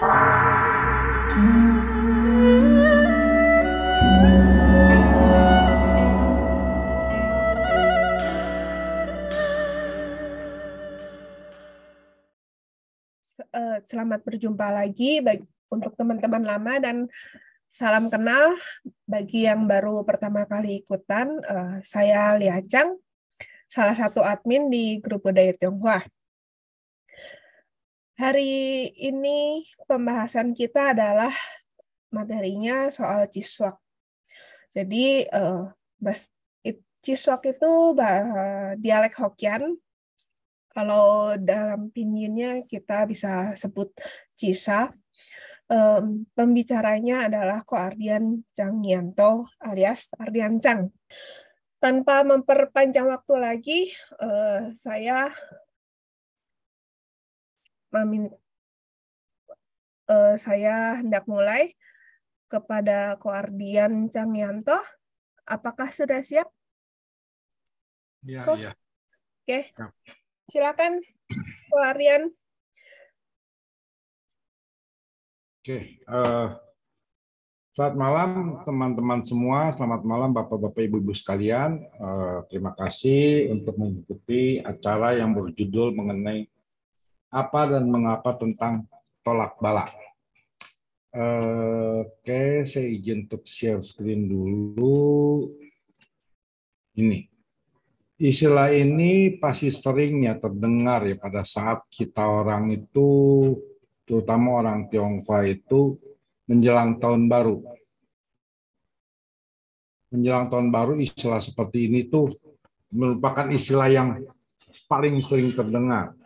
Selamat berjumpa lagi untuk teman-teman lama dan salam kenal bagi yang baru pertama kali ikutan. Saya Lia Chang, salah satu admin di grup budaya Tionghoa. Hari ini pembahasan kita adalah materinya soal Ciswak. Jadi Ciswak itu dialek Hokkien. Kalau dalam pinyin kita bisa sebut Cisa. Pembicaranya adalah Ko Ardian Chang Yanto alias Ardian Chang. Tanpa memperpanjang waktu lagi, saya hendak mulai kepada Ko Ardian Chang Yanto. Apakah sudah siap? Ya, Ko? ya. Oke. Silakan, Ko Ardian. Oke, selamat malam teman-teman semua, selamat malam Bapak-Bapak Ibu-Ibu sekalian. Terima kasih untuk mengikuti acara yang berjudul mengenai apa dan mengapa tentang tolak bala. Oke, saya izin untuk share screen dulu. Ini. Istilah ini pasti seringnya terdengar ya pada saat kita orang itu, terutama orang Tionghoa itu menjelang tahun baru. Menjelang tahun baru istilah seperti ini tuh merupakan istilah yang paling sering terdengar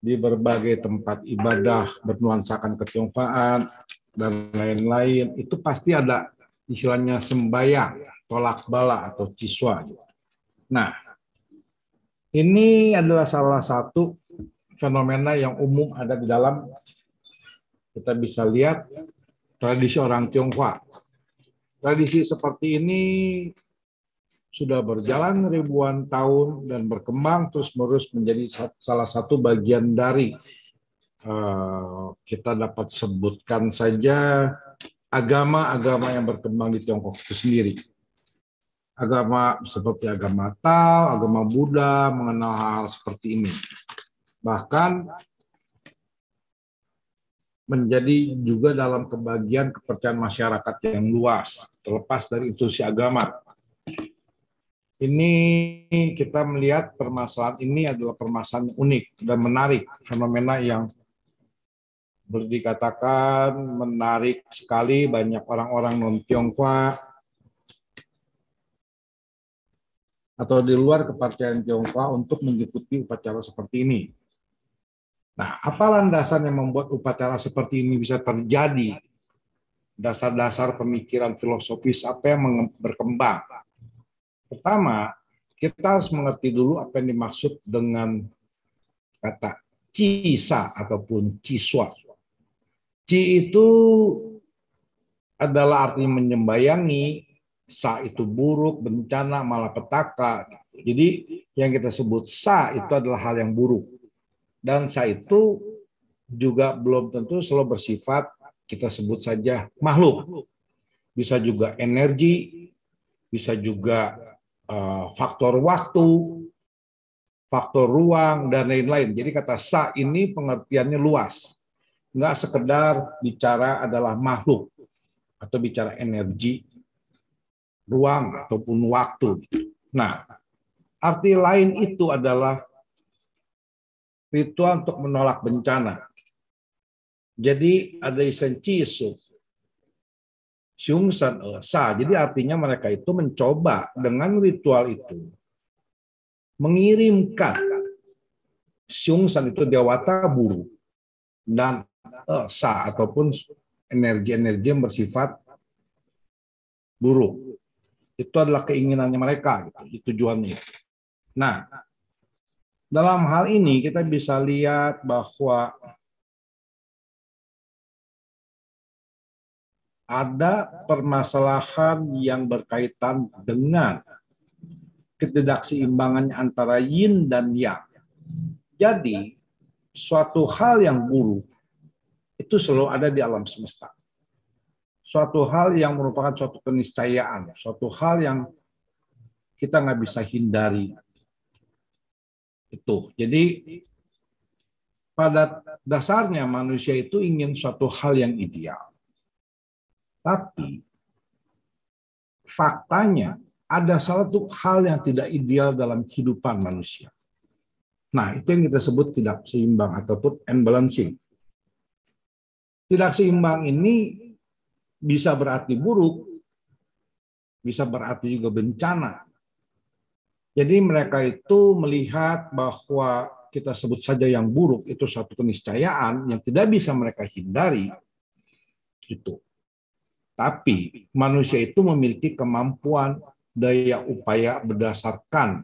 di berbagai tempat ibadah bernuansakan ketionghoaan dan lain-lain. Itu pasti ada istilahnya sembayang, tolak bala atau ciswa. Nah, ini adalah salah satu fenomena yang umum ada di dalam, kita bisa lihat, tradisi orang Tionghoa. Tradisi seperti ini sudah berjalan ribuan tahun dan berkembang terus-menerus menjadi salah satu bagian dari, kita dapat sebutkan saja, agama-agama yang berkembang di Tiongkok itu sendiri. Agama seperti agama Tao, agama Buddha mengenal hal seperti ini. Bahkan menjadi juga dalam kebagian kepercayaan masyarakat yang luas, terlepas dari institusi agama. Ini kita melihat permasalahan ini adalah permasalahan unik dan menarik, fenomena yang boleh dikatakan menarik sekali banyak orang-orang non-Tionghoa atau di luar kepercayaan Tionghoa untuk mengikuti upacara seperti ini. Nah, apa landasan yang membuat upacara seperti ini bisa terjadi? Dasar-dasar pemikiran filosofis apa yang berkembang? Pertama, kita harus mengerti dulu apa yang dimaksud dengan kata cisa ataupun ciswa. Ci itu adalah artinya menyembayangi, sa itu buruk, bencana, malapetaka. Jadi yang kita sebut sa itu adalah hal yang buruk. Dan sa itu juga belum tentu selalu bersifat, kita sebut saja makhluk. Bisa juga energi, bisa juga faktor waktu, faktor ruang, dan lain-lain. Jadi kata sa ini pengertiannya luas. Nggak sekedar bicara adalah makhluk, atau bicara energi, ruang, ataupun waktu. Nah, arti lain itu adalah ritual untuk menolak bencana. Jadi ada istilah cisu, Xiongsan sa. Jadi artinya mereka itu mencoba dengan ritual itu mengirimkan Xiongsan itu dewata buruk dan sa ataupun energi-energi yang bersifat buruk. Itu adalah keinginannya mereka, gitu, tujuannya. Nah, dalam hal ini kita bisa lihat bahwa ada permasalahan yang berkaitan dengan ketidakseimbangan antara yin dan yang. Jadi, suatu hal yang buruk itu selalu ada di alam semesta. Suatu hal yang merupakan suatu keniscayaan, suatu hal yang kita nggak bisa hindari. Itu. Jadi pada dasarnya manusia itu ingin suatu hal yang ideal. Tapi faktanya ada satu hal yang tidak ideal dalam kehidupan manusia. Nah, itu yang kita sebut tidak seimbang ataupun unbalancing. Tidak seimbang ini bisa berarti buruk, bisa berarti juga bencana. Jadi mereka itu melihat bahwa kita sebut saja yang buruk itu suatu keniscayaan yang tidak bisa mereka hindari. Itu. Tapi manusia itu memiliki kemampuan daya upaya berdasarkan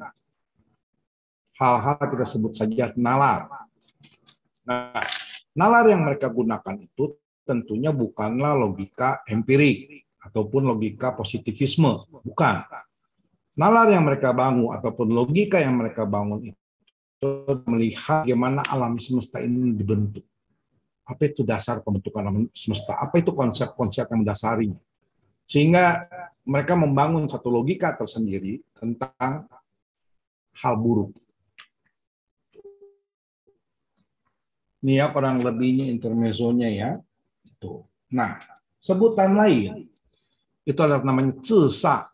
hal-hal kita sebut saja nalar. Nah, nalar yang mereka gunakan itu tentunya bukanlah logika empirik ataupun logika positivisme, bukan. Nalar yang mereka bangun ataupun logika yang mereka bangun itu melihat bagaimana alam semesta ini dibentuk. Apa itu dasar pembentukan alam semesta? Apa itu konsep-konsep yang mendasarinya? Sehingga mereka membangun satu logika tersendiri tentang hal buruk. Ini ya kurang lebihnya intermezzonya ya. Itu. Nah, sebutan lain itu adalah namanya zisa.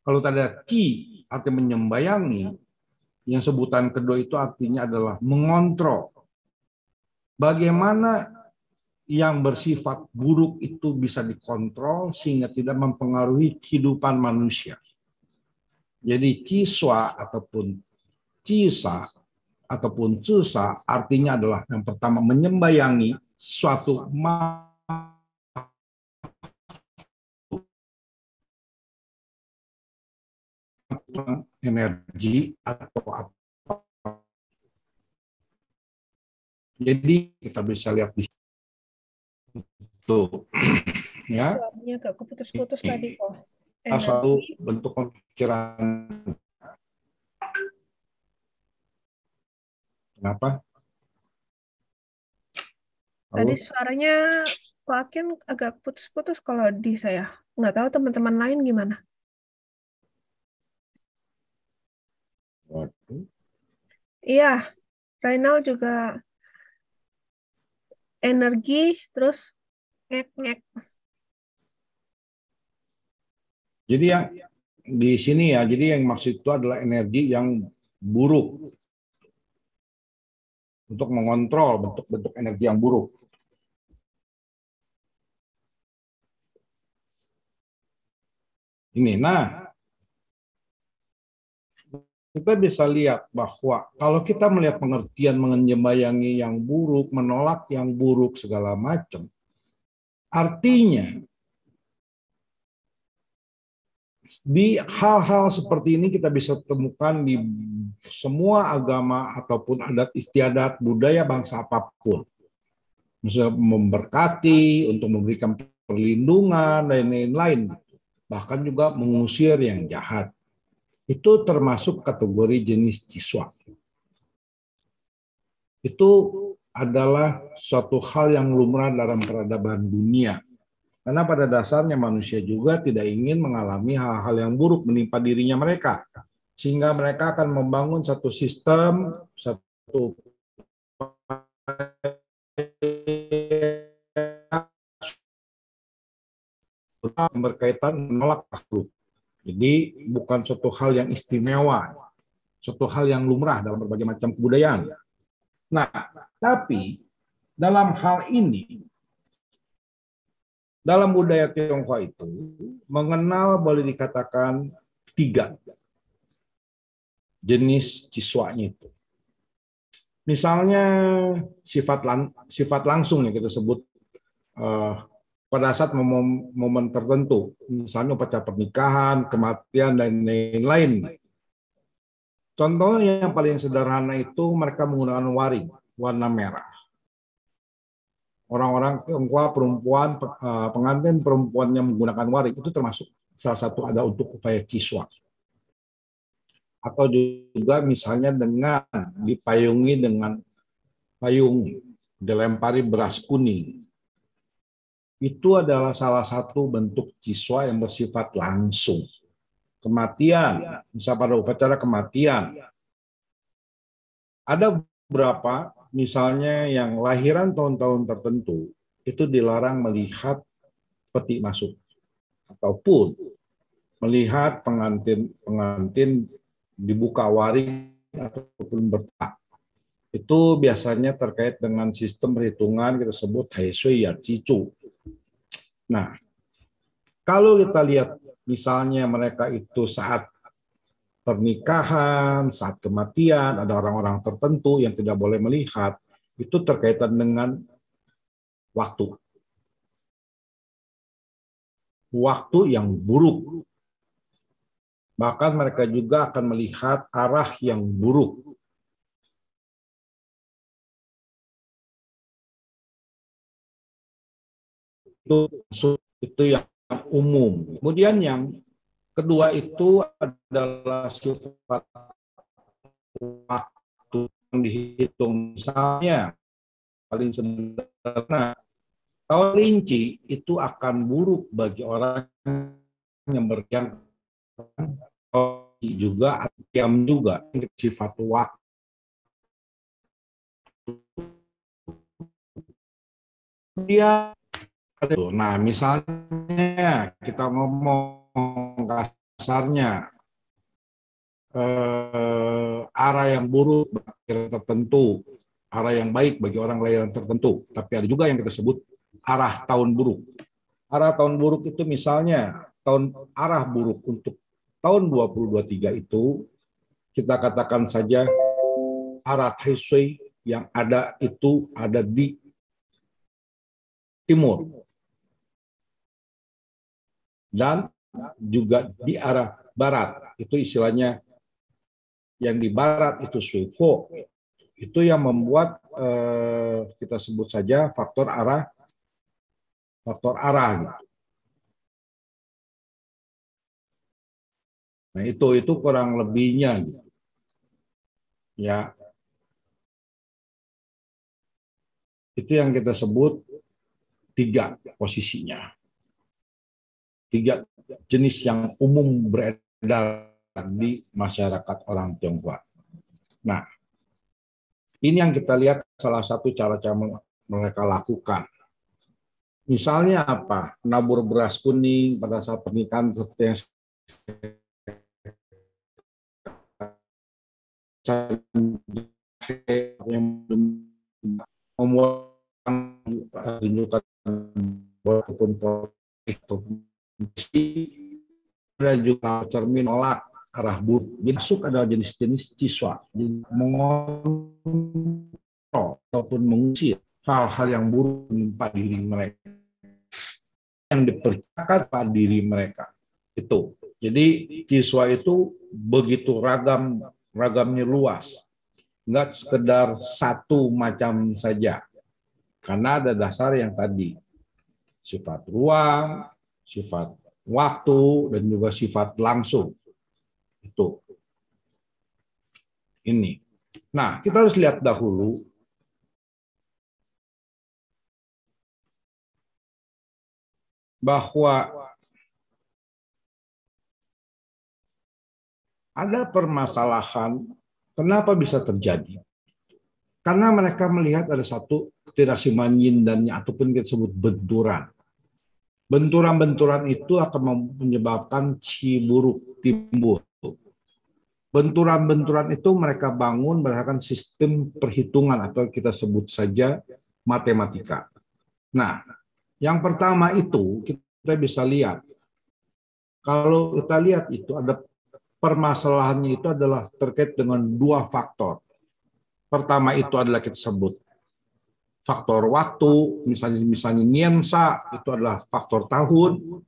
Kalau tadi ada qi artinya menyembayangi, yang sebutan kedua itu artinya adalah mengontrol. Bagaimana yang bersifat buruk itu bisa dikontrol sehingga tidak mempengaruhi kehidupan manusia. Jadi ciswa ataupun cisa ataupun zisa artinya adalah yang pertama menyembayangi suatu energi atau apa. Jadi kita bisa lihat di situ, ya. Suaranya agak keputus-putus tadi kok. Satu bentuk pemikiran. Kenapa? Tadi suaranya Pak Akin agak putus-putus kalau di saya. Nggak tahu teman-teman lain gimana. Waduh. Iya, Rainal juga energi, terus ngek-ngek. Jadi yang di sini ya, jadi yang maksud itu adalah energi yang buruk untuk mengontrol bentuk-bentuk energi yang buruk. Ini, nah, kita bisa lihat bahwa kalau kita melihat pengertian menyembayangi yang buruk, menolak yang buruk, segala macam, artinya di hal-hal seperti ini kita bisa temukan di semua agama ataupun adat istiadat budaya bangsa apapun. Misalnya memberkati, untuk memberikan perlindungan, dan lain-lain. Bahkan juga mengusir yang jahat. Itu termasuk kategori jenis ciswa. Itu adalah suatu hal yang lumrah dalam peradaban dunia. Karena pada dasarnya manusia juga tidak ingin mengalami hal-hal yang buruk menimpa dirinya mereka. Sehingga mereka akan membangun satu sistem, satu berkaitan menolak makhluk. Jadi bukan suatu hal yang istimewa, suatu hal yang lumrah dalam berbagai macam kebudayaan. Nah, tapi dalam hal ini, dalam budaya Tionghoa itu mengenal boleh dikatakan 3 jenis ciswanya itu. Misalnya sifat langsung yang kita sebut pada saat momen tertentu, misalnya upacara pernikahan, kematian, dan lain-lain. Contohnya yang paling sederhana itu mereka menggunakan waring warna merah. Orang-orang Tionghoa perempuan, pengantin perempuan yang menggunakan waring itu termasuk salah satu ada untuk upaya ciswa. Atau juga misalnya dengan dipayungi dengan payung dilempari beras kuning. Itu adalah salah satu bentuk ciswa yang bersifat langsung. Kematian, misalnya pada upacara kematian. Ada beberapa, misalnya yang lahiran tahun-tahun tertentu, itu dilarang melihat peti masuk. Ataupun melihat pengantin dibuka waring ataupun bertak. Itu biasanya terkait dengan sistem perhitungan kita sebut Haisui ya Cicu. Nah, kalau kita lihat misalnya mereka itu saat pernikahan, saat kematian, ada orang-orang tertentu yang tidak boleh melihat, itu terkaitan dengan waktu. Waktu yang buruk. Bahkan mereka juga akan melihat arah yang buruk. Itu yang umum. Kemudian yang kedua itu adalah sifat waktu yang dihitung. Misalnya, paling sederhana, tahun kelinci itu akan buruk bagi orang yang berjam juga, jam juga, sifat waktu. Dia, nah misalnya kita ngomong kasarnya, arah yang buruk bagi tertentu, arah yang baik bagi orang lain tertentu. Tapi ada juga yang kita sebut arah tahun buruk. Arah tahun buruk itu misalnya arah buruk untuk tahun 2023 itu kita katakan saja arah Taisui yang ada itu ada di timur dan juga di arah barat. Itu istilahnya yang di barat itu Suifo. Itu yang membuat kita sebut saja faktor arah gitu. Nah, itu kurang lebihnya gitu. Ya. Itu yang kita sebut 3 posisinya. 3 jenis yang umum beredar di masyarakat orang Tionghoa. Nah, ini yang kita lihat salah satu cara-cara mereka lakukan. Misalnya apa? Nabur beras kuning pada saat pernikahan seperti yang membuat tunjukkan walaupun dan juga cermin nolak arah buruk. Masuk adalah jenis-jenis ciswa, mengontrol ataupun mengusir hal-hal yang buruk menimpa diri mereka, yang dipercakapan pada diri mereka. Itu. Jadi ciswa itu begitu ragamnya luas. Enggak sekedar satu macam saja. Karena ada dasar yang tadi. Sifat ruang, sifat waktu, dan juga sifat langsung. Itu. Ini. Nah, kita harus lihat dahulu bahwa ada permasalahan kenapa bisa terjadi. Karena mereka melihat ada satu ketidakseimbangan yin dan yang ataupun kita sebut benturan. Benturan-benturan itu akan menyebabkan chi buruk timbul. Benturan-benturan itu mereka bangun berdasarkan sistem perhitungan atau kita sebut saja matematika. Nah, yang pertama itu kita bisa lihat. Kalau kita lihat itu ada permasalahannya itu adalah terkait dengan 2 faktor. Pertama itu adalah kita sebut faktor waktu, misalnya niensa itu adalah faktor tahun,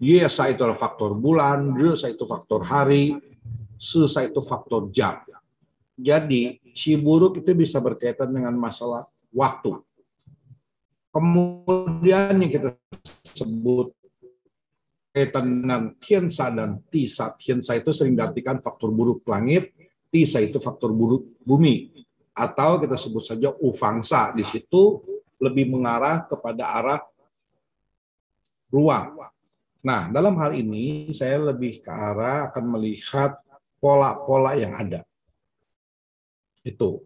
yesa itu adalah faktor bulan, resa itu faktor hari, sesa itu faktor jam. Jadi chi buruk itu bisa berkaitan dengan masalah waktu. Kemudian yang kita sebut kaitan dengan tiensa dan tisa. Tiensa itu sering diartikan faktor buruk langit, tisa itu faktor buruk bumi. atau kita sebut saja ufangsa. Di situ lebih mengarah kepada arah ruang. Nah, dalam hal ini saya lebih ke arah akan melihat pola-pola yang ada. Itu.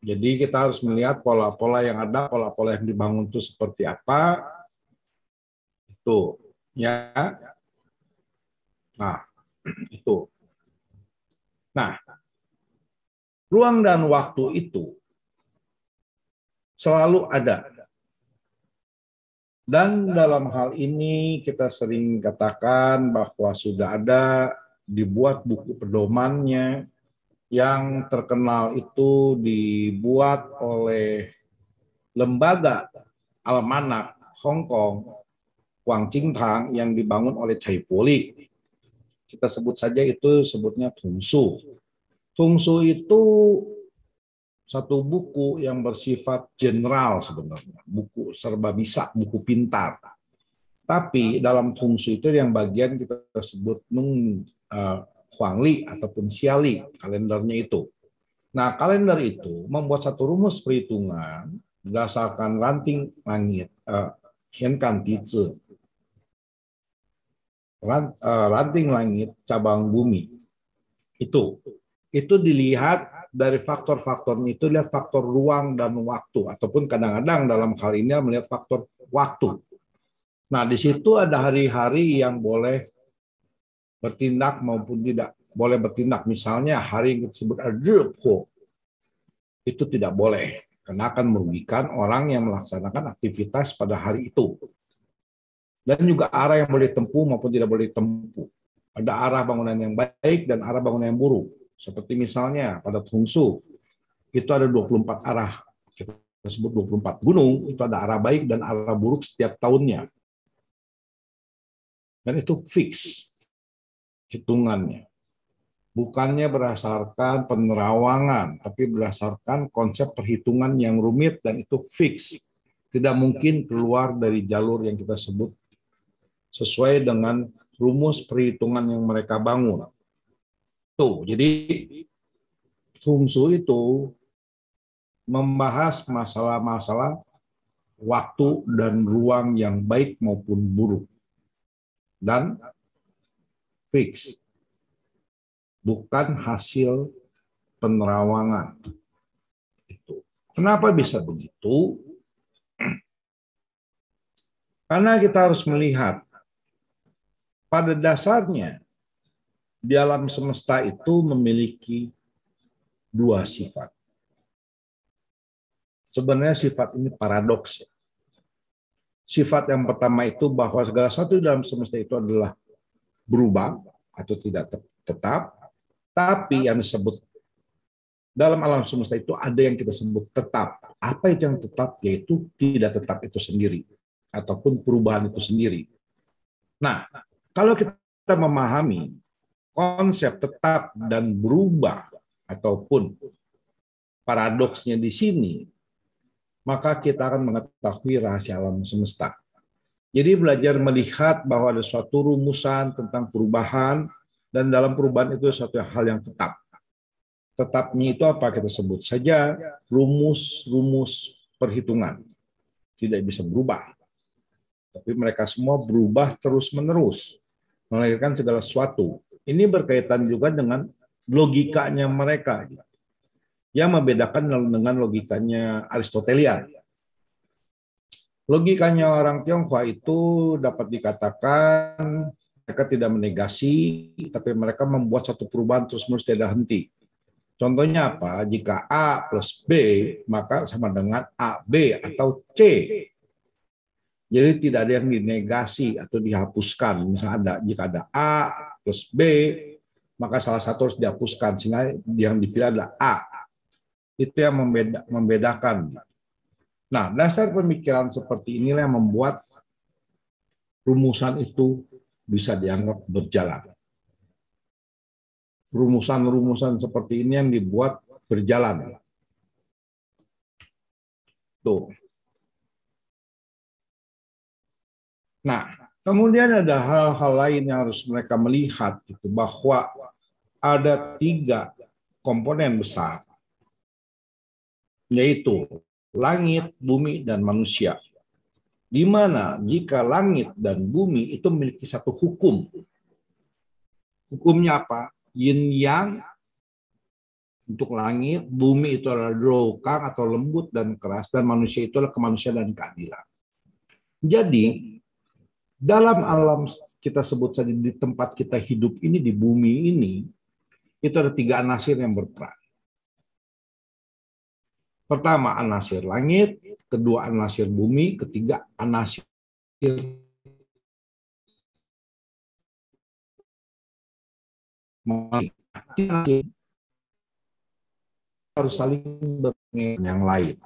Jadi kita harus melihat pola-pola yang ada, pola-pola yang dibangun itu seperti apa. Itu. Ya. Nah, itu. Nah, ruang dan waktu itu selalu ada. Dan dalam hal ini kita sering katakan bahwa sudah ada dibuat buku pedomannya yang terkenal itu dibuat oleh lembaga almanak Hong Kong, Huang Qingtang, yang dibangun oleh Cai Poli. Kita sebut saja itu sebutnya Fungsu. Fungsu itu satu buku yang bersifat general sebenarnya, buku serba bisa, buku pintar. Tapi dalam fungsi itu yang bagian kita sebut Huangli ataupun Xiali, kalendernya itu. Nah, kalender itu membuat satu rumus perhitungan berdasarkan ranting langit, Hiankan Tizi, ranting langit cabang bumi. Itu dilihat dari faktor-faktornya itu, lihat faktor ruang dan waktu, ataupun kadang-kadang dalam hal ini melihat faktor waktu. Nah, di situ ada hari-hari yang boleh bertindak maupun tidak boleh bertindak. Misalnya hari yang disebut Erdőkho, itu tidak boleh, karena akan merugikan orang yang melaksanakan aktivitas pada hari itu. Dan juga arah yang boleh ditempuh maupun tidak boleh ditempuh. Ada arah bangunan yang baik dan arah bangunan yang buruk. Seperti misalnya pada Fungsu, itu ada 24 arah. Kita sebut 24 gunung, itu ada arah baik dan arah buruk setiap tahunnya. Dan itu fix hitungannya. Bukannya berdasarkan penerawangan, tapi berdasarkan konsep perhitungan yang rumit dan itu fix. Tidak mungkin keluar dari jalur yang kita sebut sesuai dengan rumus perhitungan yang mereka bangun. Tuh, jadi Fungsu itu membahas masalah-masalah waktu dan ruang yang baik maupun buruk. Dan fix. Bukan hasil penerawangan. Itu. Kenapa bisa begitu? Karena kita harus melihat pada dasarnya di alam semesta itu memiliki dua sifat. Sebenarnya sifat ini paradoks. Sifat yang pertama itu bahwa segala sesuatu dalam semesta itu adalah berubah atau tidak tetap, tapi yang disebut dalam alam semesta itu ada yang kita sebut tetap. Apa itu yang tetap? Yaitu tidak tetap itu sendiri, ataupun perubahan itu sendiri. Nah, kalau kita memahami konsep tetap dan berubah ataupun paradoksnya di sini, maka kita akan mengetahui rahasia alam semesta. Jadi belajar melihat bahwa ada suatu rumusan tentang perubahan, dan dalam perubahan itu suatu hal yang tetap. Tetapnya itu apa? Kita sebut saja rumus-rumus perhitungan. Tidak bisa berubah. Tapi mereka semua berubah terus-menerus, melahirkan segala sesuatu. Ini berkaitan juga dengan logikanya mereka, yang membedakan dengan logikanya Aristotelian. Logikanya orang Tionghoa itu dapat dikatakan mereka tidak menegasi, tapi mereka membuat satu perubahan terus-menerus tidak henti. Contohnya apa? Jika A plus B, maka sama dengan AB atau C. Jadi tidak ada yang dinegasi atau dihapuskan. Misalnya jika ada A plus B, maka salah satu harus dihapuskan, sehingga yang dipilih adalah A. Itu yang membedakan. Nah, dasar pemikiran seperti inilah yang membuat rumusan itu bisa dianggap berjalan. Rumusan-rumusan seperti ini yang dibuat berjalan. Tuh. Nah, kemudian ada hal-hal lain yang harus mereka melihat, gitu, bahwa ada 3 komponen besar yaitu langit, bumi, dan manusia. Di mana jika langit dan bumi itu memiliki satu hukum. Hukumnya apa? Yin yang untuk langit, bumi itu adalah dokang atau lembut dan keras, dan manusia itu adalah kemanusiaan dan keadilan. Jadi, dalam alam kita sebut saja di tempat kita hidup ini, di bumi ini, itu ada 3 anasir yang berperan. Pertama, anasir langit, kedua, anasir bumi, ketiga, anasir harus saling berpengaruh yang lain.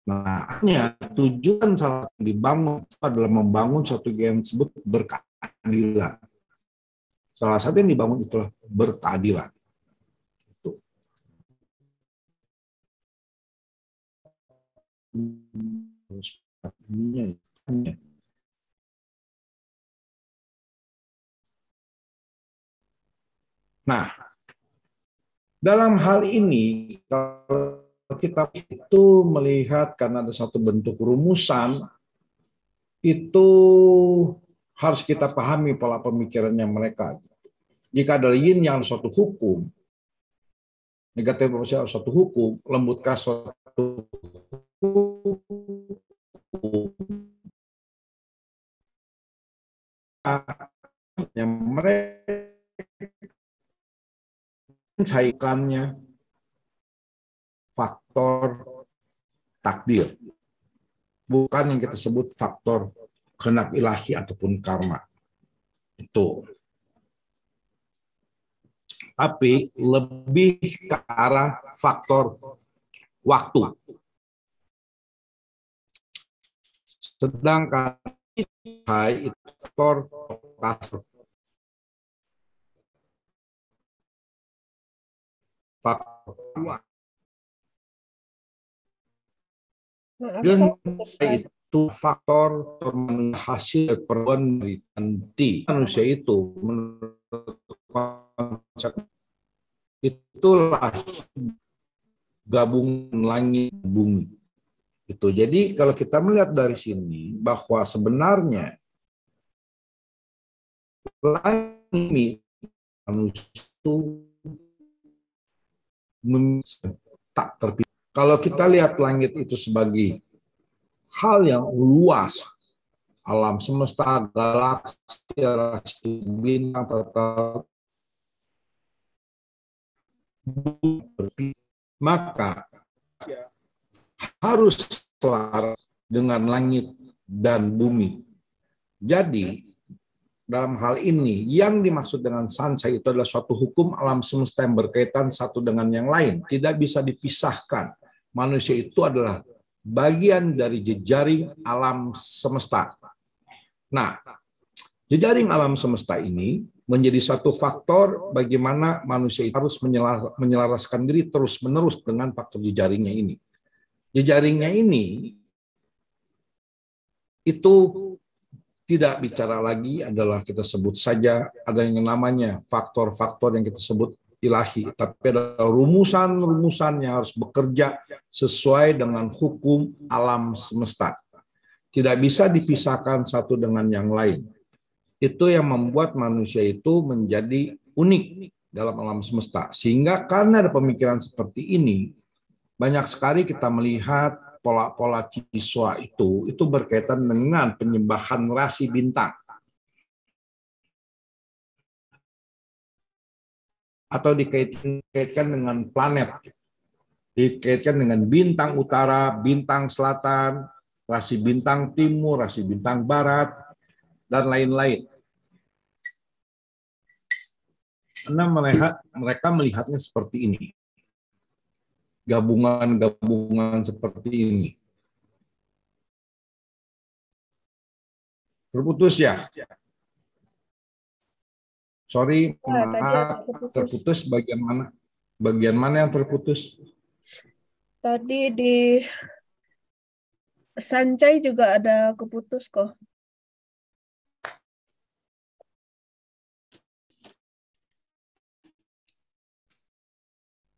Nah, hanya tujuan salah dibangun adalah membangun suatu yang disebut berkeadilan. Salah satu yang dibangun itulah berkeadilan. Itu. Nah, dalam hal ini, kalau kita itu melihat karena ada satu bentuk rumusan, itu harus kita pahami pola pemikirannya mereka. Jika ada yin yang ada suatu hukum, negatif harus suatu hukum, lembutkah suatu hukum, yang mereka cairkannya faktor takdir, bukan yang kita sebut faktor kehendak ilahi ataupun karma. Itu. Tapi lebih ke arah faktor waktu. Sedangkan itu faktor lokasi. Faktor dan itu faktor hasil perbuatan dari nanti manusia itu itulah gabungan langit bumi itu. Jadi kalau kita melihat dari sini bahwa sebenarnya langit manusia itu tak terpisah. Kalau kita lihat langit itu sebagai hal yang luas, alam semesta, galaksi, bintang, maka harus selaras dengan langit dan bumi. Jadi, dalam hal ini, yang dimaksud dengan sansai itu adalah suatu hukum alam semesta yang berkaitan satu dengan yang lain. Tidak bisa dipisahkan. Manusia itu adalah bagian dari jejaring alam semesta. Nah, jejaring alam semesta ini menjadi satu faktor bagaimana manusia itu harus menyelaraskan diri terus-menerus dengan faktor jejaringnya ini. Jejaringnya ini itu tidak bicara lagi adalah kita sebut saja ada yang namanya faktor-faktor yang kita sebut ilahi, tapi ada rumusan-rumusan yang harus bekerja sesuai dengan hukum alam semesta. Tidak bisa dipisahkan satu dengan yang lain. Itu yang membuat manusia itu menjadi unik dalam alam semesta. Sehingga karena ada pemikiran seperti ini, banyak sekali kita melihat pola-pola Ciswa itu berkaitan dengan penyembahan rasi bintang. Atau dikaitkan dengan planet, dikaitkan dengan bintang utara, bintang selatan, rasi bintang timur, rasi bintang barat, dan lain-lain. Karena mereka melihatnya seperti ini. Gabungan-gabungan seperti ini. Terputus ya? Sorry, maaf, terputus bagian mana yang terputus? Tadi di Sancai juga ada keputus kok.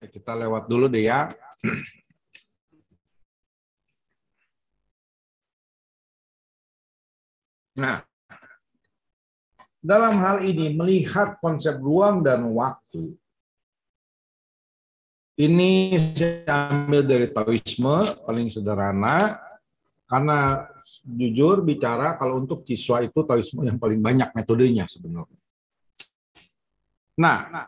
Kita lewat dulu deh ya. Nah, dalam hal ini melihat konsep ruang dan waktu, ini saya ambil dari Taoisme paling sederhana, karena jujur bicara kalau untuk siswa itu Taoisme yang paling banyak metodenya sebenarnya. Nah,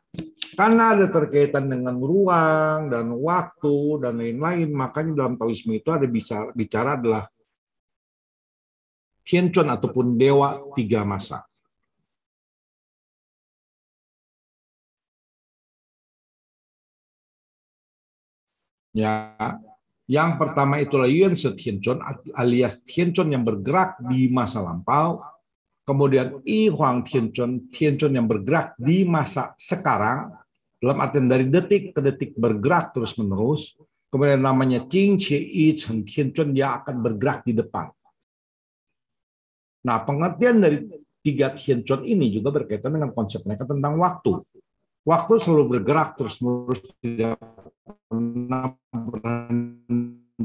karena ada terkaitan dengan ruang dan waktu dan lain-lain, makanya dalam Taoisme itu ada bicara adalah Tianquan ataupun dewa tiga masa. Ya, yang pertama itulah Yuan Shi Tianquan alias Tianquan yang bergerak di masa lampau. Kemudian I Huang Tianquan, Tianquan yang bergerak di masa sekarang, dalam artian dari detik ke detik bergerak terus-menerus. Kemudian namanya Jing Qie Yi Chen Tianquan, dia akan bergerak di depan. Nah, pengertian dari tiga Tianquan ini juga berkaitan dengan konsep mereka tentang waktu. Waktu selalu bergerak terus-menerus, tidak pernah berhenti.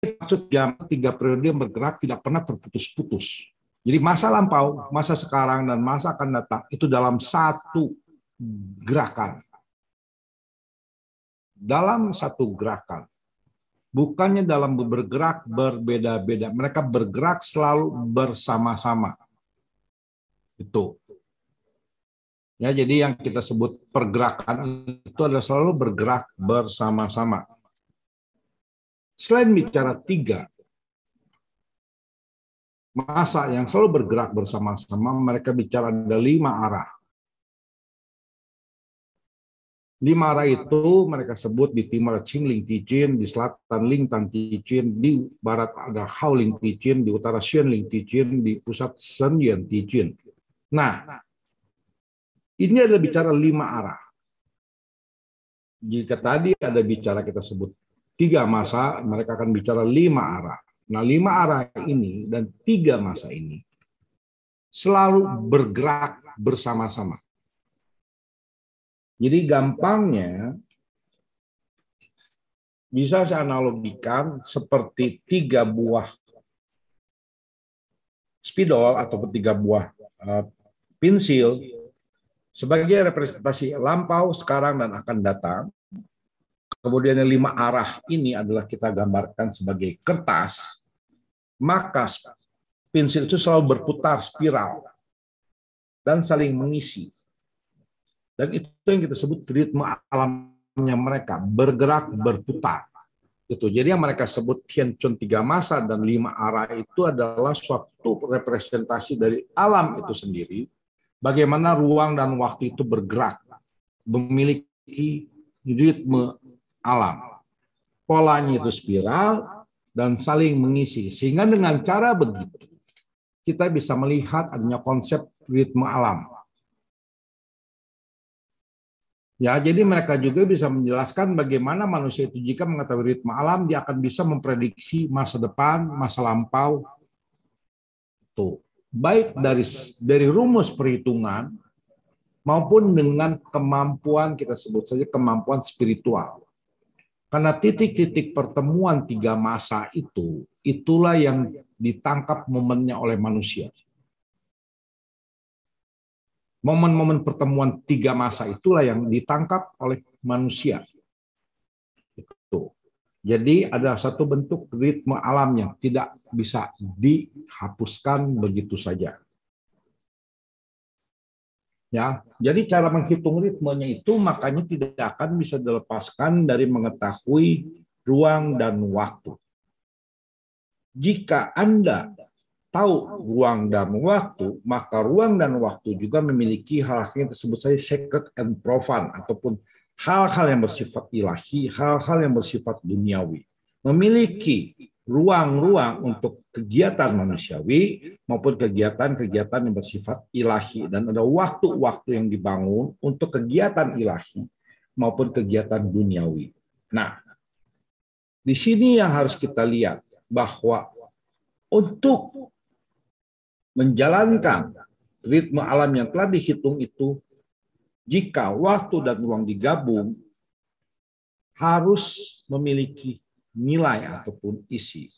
Maksud jam 3 periode yang bergerak tidak pernah terputus-putus. Jadi masa lampau, masa sekarang, dan masa akan datang itu dalam satu gerakan. Dalam satu gerakan. Bukannya dalam bergerak berbeda-beda. Mereka bergerak selalu bersama-sama. Itu. Ya, jadi yang kita sebut pergerakan itu adalah selalu bergerak bersama-sama. Selain bicara tiga masa yang selalu bergerak bersama-sama, mereka bicara ada 5 arah. 5 arah itu mereka sebut di timur Qing Ling Tijin, di selatan Ling Tan Tijin, di barat ada Hao Ling Tijin, di utara Xuan Ling Tijin, di pusat Shen Yuan Tijin. Nah, ini adalah bicara 5 arah. Jika tadi ada bicara kita sebut 3 masa, mereka akan bicara 5 arah. Nah, 5 arah ini dan 3 masa ini selalu bergerak bersama-sama. Jadi gampangnya bisa saya analogikan seperti 3 buah spidol ataupun 3 buah pensil sebagai representasi lampau, sekarang, dan akan datang. Kemudian yang 5 arah ini adalah kita gambarkan sebagai kertas, maka pensil itu selalu berputar spiral dan saling mengisi. Dan itu yang kita sebut ritme alamnya mereka, bergerak berputar. Itu. Jadi yang mereka sebut Tianquan 3 masa dan 5 arah itu adalah suatu representasi dari alam itu sendiri, bagaimana ruang dan waktu itu bergerak, memiliki ritme alam. Polanya itu spiral dan saling mengisi. Sehingga dengan cara begitu, kita bisa melihat adanya konsep ritme alam. Ya, jadi mereka juga bisa menjelaskan bagaimana manusia itu jika mengetahui ritme alam, dia akan bisa memprediksi masa depan, masa lampau. Tuh. Baik dari rumus perhitungan maupun dengan kemampuan, kita sebut saja kemampuan spiritual. Karena titik-titik pertemuan 3 masa itu, itulah yang ditangkap momennya oleh manusia. Momen-momen pertemuan 3 masa itulah yang ditangkap oleh manusia. Itu. Jadi ada satu bentuk ritme alam yang tidak bisa dihapuskan begitu saja. Ya, jadi cara menghitung ritmenya itu makanya tidak akan bisa dilepaskan dari mengetahui ruang dan waktu. Jika Anda tahu ruang dan waktu, maka ruang dan waktu juga memiliki hal-hal yang disebut saya sacred and profane, ataupun hal-hal yang bersifat ilahi, hal-hal yang bersifat duniawi. Memiliki ruang-ruang untuk kegiatan manusiawi maupun kegiatan-kegiatan yang bersifat ilahi, dan ada waktu-waktu yang dibangun untuk kegiatan ilahi maupun kegiatan duniawi. Nah, di sini yang harus kita lihat bahwa untuk menjalankan ritme alam yang telah dihitung itu, jika waktu dan ruang digabung, harus memiliki nilai ataupun isi.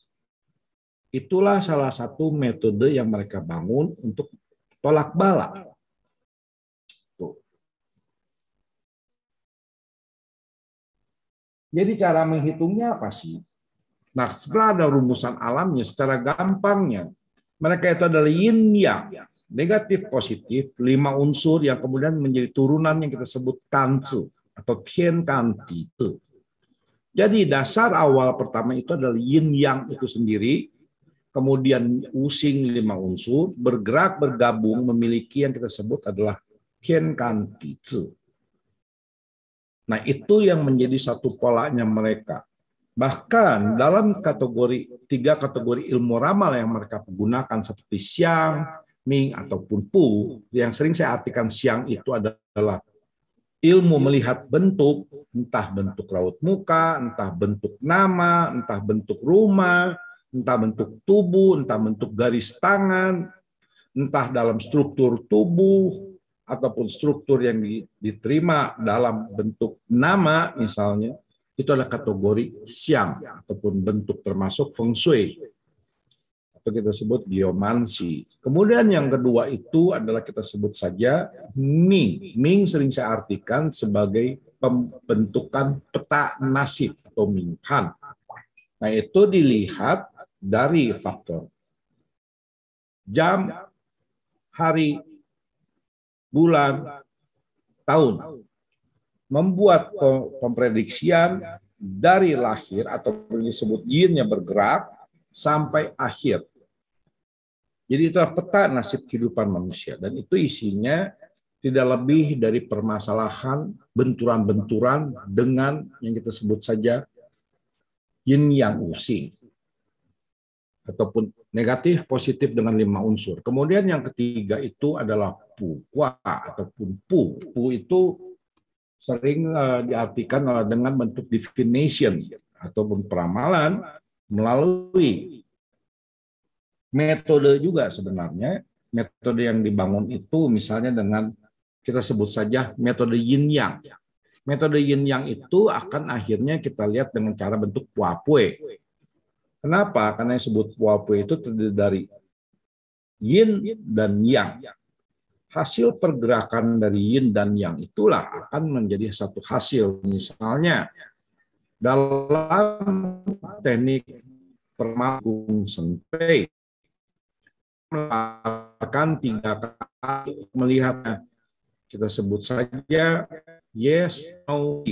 Itulah salah satu metode yang mereka bangun untuk tolak bala. Tuh. Jadi cara menghitungnya apa sih? Nah, setelah ada rumusan alamnya, secara gampangnya, mereka itu adalah yin yang, negatif positif, 5 unsur yang kemudian menjadi turunan yang kita sebut kanzi atau tian kan ti. Jadi dasar awal pertama itu adalah yin yang itu sendiri, kemudian using 5 unsur, bergerak bergabung memiliki yang kita sebut adalah tian kan ti. Nah, itu yang menjadi satu polanya mereka. Bahkan dalam kategori 3 kategori ilmu ramal yang mereka gunakan seperti Xiang, Ming, ataupun Pu, yang sering saya artikan Xiang itu adalah ilmu melihat bentuk, entah bentuk raut muka, entah bentuk nama, entah bentuk rumah, entah bentuk tubuh, entah bentuk garis tangan, entah dalam struktur tubuh, ataupun struktur yang diterima dalam bentuk nama misalnya. Itu adalah kategori Xiang ataupun bentuk termasuk Feng Shui atau kita sebut geomansi. Kemudian yang kedua itu adalah kita sebut saja Ming. Ming sering saya artikan sebagai pembentukan peta nasib atau Ming Han. Nah, itu dilihat dari faktor jam, hari, bulan, tahun. Membuat pemprediksian dari lahir atau disebut yin yang bergerak sampai akhir. Jadi itu peta nasib kehidupan manusia dan itu isinya tidak lebih dari permasalahan benturan-benturan dengan yang kita sebut saja yin yang using ataupun negatif positif dengan 5 unsur. Kemudian yang ketiga itu adalah pu kwa ataupun pu. Pu itu sering diartikan dengan bentuk divination ataupun peramalan melalui metode juga sebenarnya. Metode yang dibangun itu misalnya dengan kita sebut saja metode yin yang. Metode yin yang itu akan akhirnya kita lihat dengan cara bentuk puapue. Kenapa? Karena yang disebut puapue itu terdiri dari yin dan yang. Hasil pergerakan dari yin dan yang itulah akan menjadi satu hasil. Misalnya dalam teknik permagung senpei melakukan 3 kali melihatnya, kita sebut saja yes, no,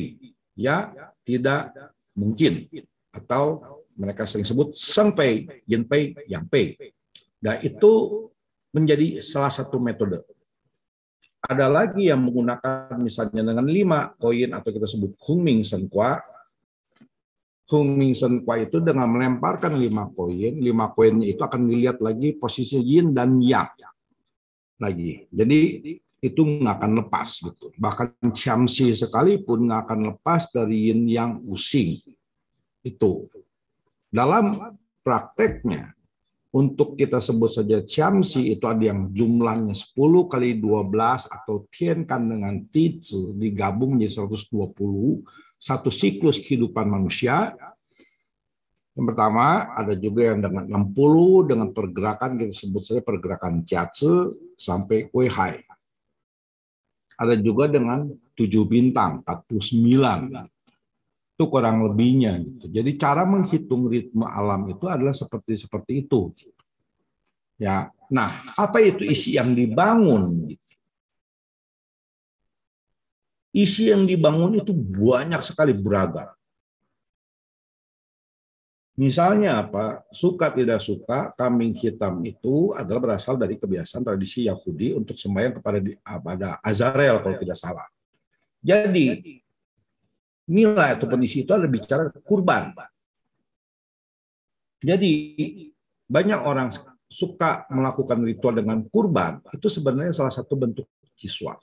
ya, tidak, mungkin, atau mereka sering sebut senpei, yinpei, yangpei. Nah, itu menjadi salah satu metode. Ada lagi yang menggunakan misalnya dengan 5 koin atau kita sebut Hungming Senkwa. Hungming Senkwa itu dengan melemparkan 5 koin, 5 koinnya itu akan dilihat lagi posisi yin dan yang lagi. Jadi itu nggak akan lepas gitu. Bahkan Shamsi sekalipun nggak akan lepas dari yin yang using. Itu dalam prakteknya. Untuk kita sebut saja Shamsi itu ada yang jumlahnya 10 kali 12 atau Tian kan dengan Tizi digabung menjadi 120, satu siklus kehidupan manusia. Yang pertama ada juga yang dengan 60 dengan pergerakan kita sebut saja pergerakan Jiazi sampai Weihai. Ada juga dengan 7 bintang, 49. Itu kurang lebihnya. Jadi cara menghitung ritme alam itu adalah seperti itu. Ya, nah apa itu isi yang dibangun? Isi yang dibangun itu banyak sekali beragam. Misalnya apa? Suka tidak suka, kambing hitam itu adalah berasal dari kebiasaan tradisi Yahudi untuk sembahyang kepada Azarel kalau tidak salah. Jadi nilai atau kondisi itu adalah bicara kurban. Jadi banyak orang suka melakukan ritual dengan kurban, itu sebenarnya salah satu bentuk siswa.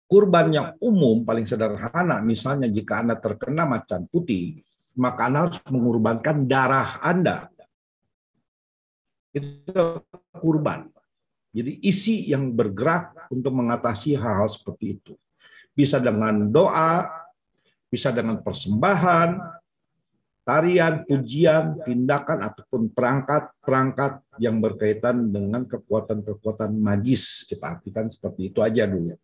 Kurban yang umum paling sederhana, misalnya jika Anda terkena macan putih, maka Anda harus mengorbankan darah Anda. Itu kurban. Jadi isi yang bergerak untuk mengatasi hal-hal seperti itu. Bisa dengan doa, bisa dengan persembahan, tarian, pujian, tindakan, ataupun perangkat-perangkat yang berkaitan dengan kekuatan-kekuatan magis. Kita artikan seperti itu aja dulu.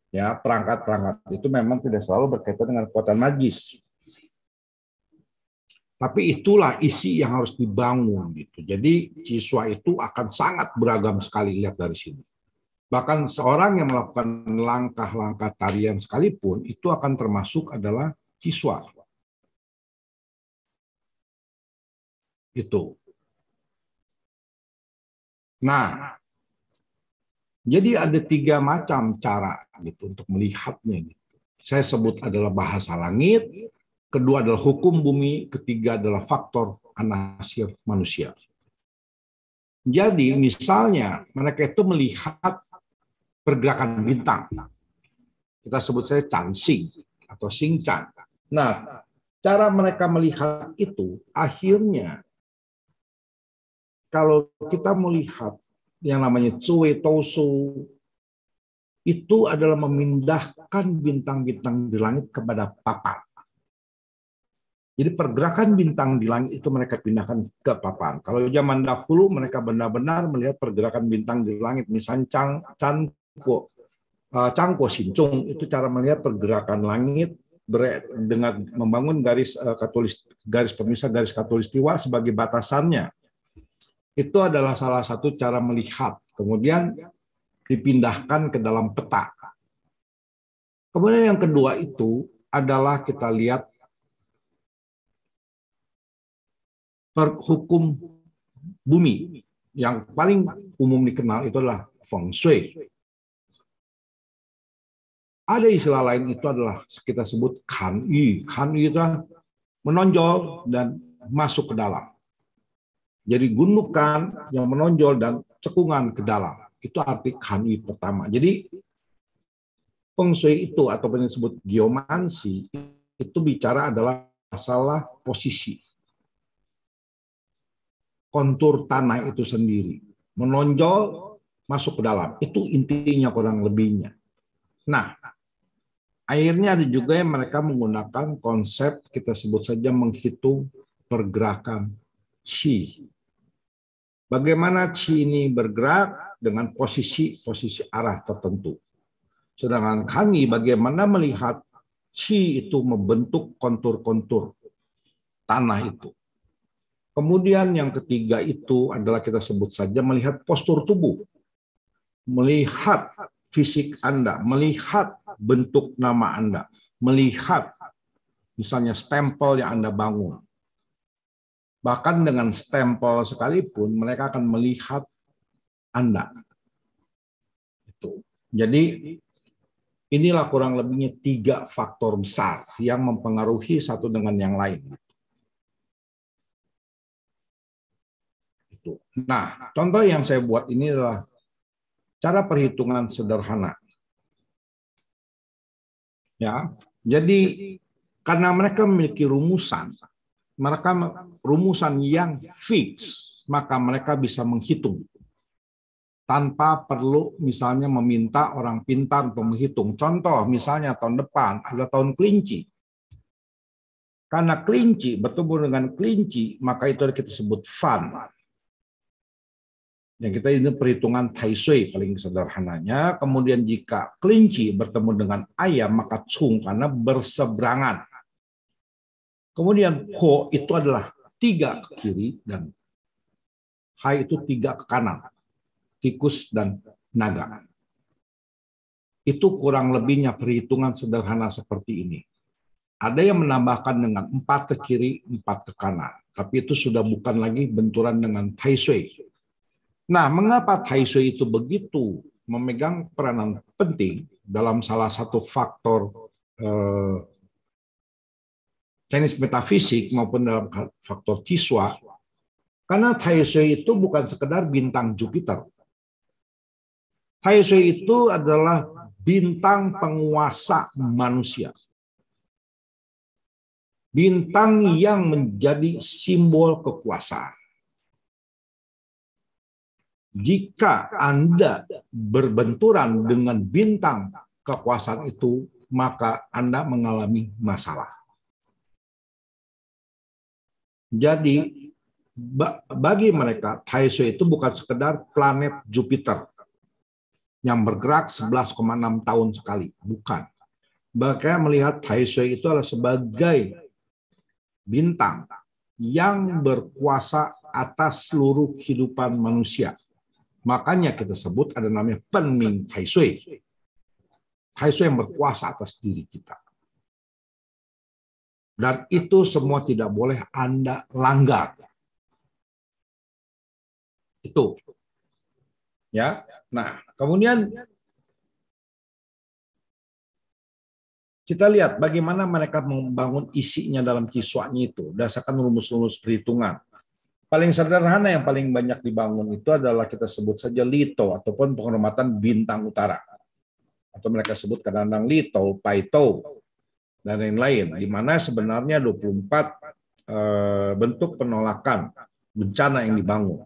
Ya, perangkat-perangkat itu memang tidak selalu berkaitan dengan kekuatan magis. Tapi itulah isi yang harus dibangun gitu. Jadi siswa itu akan sangat beragam sekali, lihat dari sini. Bahkan seorang yang melakukan langkah-langkah tarian sekalipun itu akan termasuk adalah siswa. Itu. Nah, jadi ada 3 macam cara gitu untuk melihatnya. Gitu. Saya sebut adalah bahasa langit, kedua adalah hukum bumi, ketiga adalah faktor anasir manusia. Jadi misalnya mereka itu melihat pergerakan bintang. Kita sebut saja Cansing atau Xingcan. Nah, cara mereka melihat itu akhirnya kalau kita melihat yang namanya Cue Tosu itu adalah memindahkan bintang-bintang di langit kepada papan. Jadi pergerakan bintang di langit itu mereka pindahkan ke papan. Kalau zaman dahulu mereka benar-benar melihat pergerakan bintang di langit, misalnya Cangko Sincung itu cara melihat pergerakan langit dengan membangun garis pemisah garis khatulistiwa sebagai batasannya. Itu adalah salah satu cara melihat. Kemudian dipindahkan ke dalam peta. Kemudian yang kedua itu adalah kita lihat hukum bumi. Yang paling umum dikenal itu adalah Feng Shui. Ada istilah lain itu adalah kita sebut kan yu. Kan yu itu menonjol dan masuk ke dalam. Jadi gundukan yang menonjol dan cekungan ke dalam. Itu arti kan yu pertama. Jadi Feng Shui itu atau yang disebut geomansi itu bicara adalah masalah posisi. Kontur tanah itu sendiri. Menonjol masuk ke dalam. Itu intinya kurang lebihnya. Nah, akhirnya ada juga yang mereka menggunakan konsep kita sebut saja menghitung pergerakan Qi. Bagaimana Qi ini bergerak dengan posisi arah tertentu. Sedangkan kami bagaimana melihat Qi itu membentuk kontur-kontur tanah itu. Kemudian yang ketiga itu adalah kita sebut saja melihat postur tubuh. Melihat fisik Anda, melihat bentuk nama Anda, melihat misalnya stempel yang Anda bangun. Bahkan dengan stempel sekalipun mereka akan melihat Anda. Itu. Jadi inilah kurang lebihnya 3 faktor besar yang mempengaruhi satu dengan yang lain. Itu. Nah, contoh yang saya buat ini adalah cara perhitungan sederhana. Ya, jadi karena mereka memiliki rumusan yang fix, maka mereka bisa menghitung tanpa perlu misalnya meminta orang pintar untuk menghitung. Contoh misalnya tahun depan ada tahun kelinci. Karena kelinci bertemu dengan kelinci, maka itu kita sebut fan. Yang kita ini perhitungan Tai Sui paling sederhananya. Kemudian jika kelinci bertemu dengan ayam, maka cung karena berseberangan. Kemudian Ho itu adalah 3 ke kiri dan Hai itu 3 ke kanan. Tikus dan naga. Itu kurang lebihnya perhitungan sederhana seperti ini. Ada yang menambahkan dengan 4 ke kiri, 4 ke kanan. Tapi itu sudah bukan lagi benturan dengan Tai Sui. Nah, mengapa Tai Sui itu begitu memegang peranan penting dalam salah satu faktor Chinese metafisik maupun dalam faktor Qiswa? Karena Tai Sui itu bukan sekedar bintang Jupiter. Tai Sui itu adalah bintang penguasa manusia. Bintang yang menjadi simbol kekuasaan. Jika Anda berbenturan dengan bintang kekuasaan itu, maka Anda mengalami masalah. Jadi bagi mereka Taisui itu bukan sekedar planet Jupiter yang bergerak 11,6 tahun sekali, bukan. Mereka melihat Taisui itu adalah sebagai bintang yang berkuasa atas seluruh kehidupan manusia. Makanya kita sebut ada namanya Penming Taisui. Taisui yang berkuasa atas diri kita. Dan itu semua tidak boleh Anda langgar. Itu. Ya. Nah, kemudian kita lihat bagaimana mereka membangun isinya dalam kiswahnya itu berdasarkan rumus-rumus perhitungan. Paling sederhana yang paling banyak dibangun itu adalah kita sebut saja Lito ataupun penghormatan bintang utara. Atau mereka sebut kadang-kadang Lito, Paito, dan lain-lain. Di mana sebenarnya 24 bentuk penolakan bencana yang dibangun.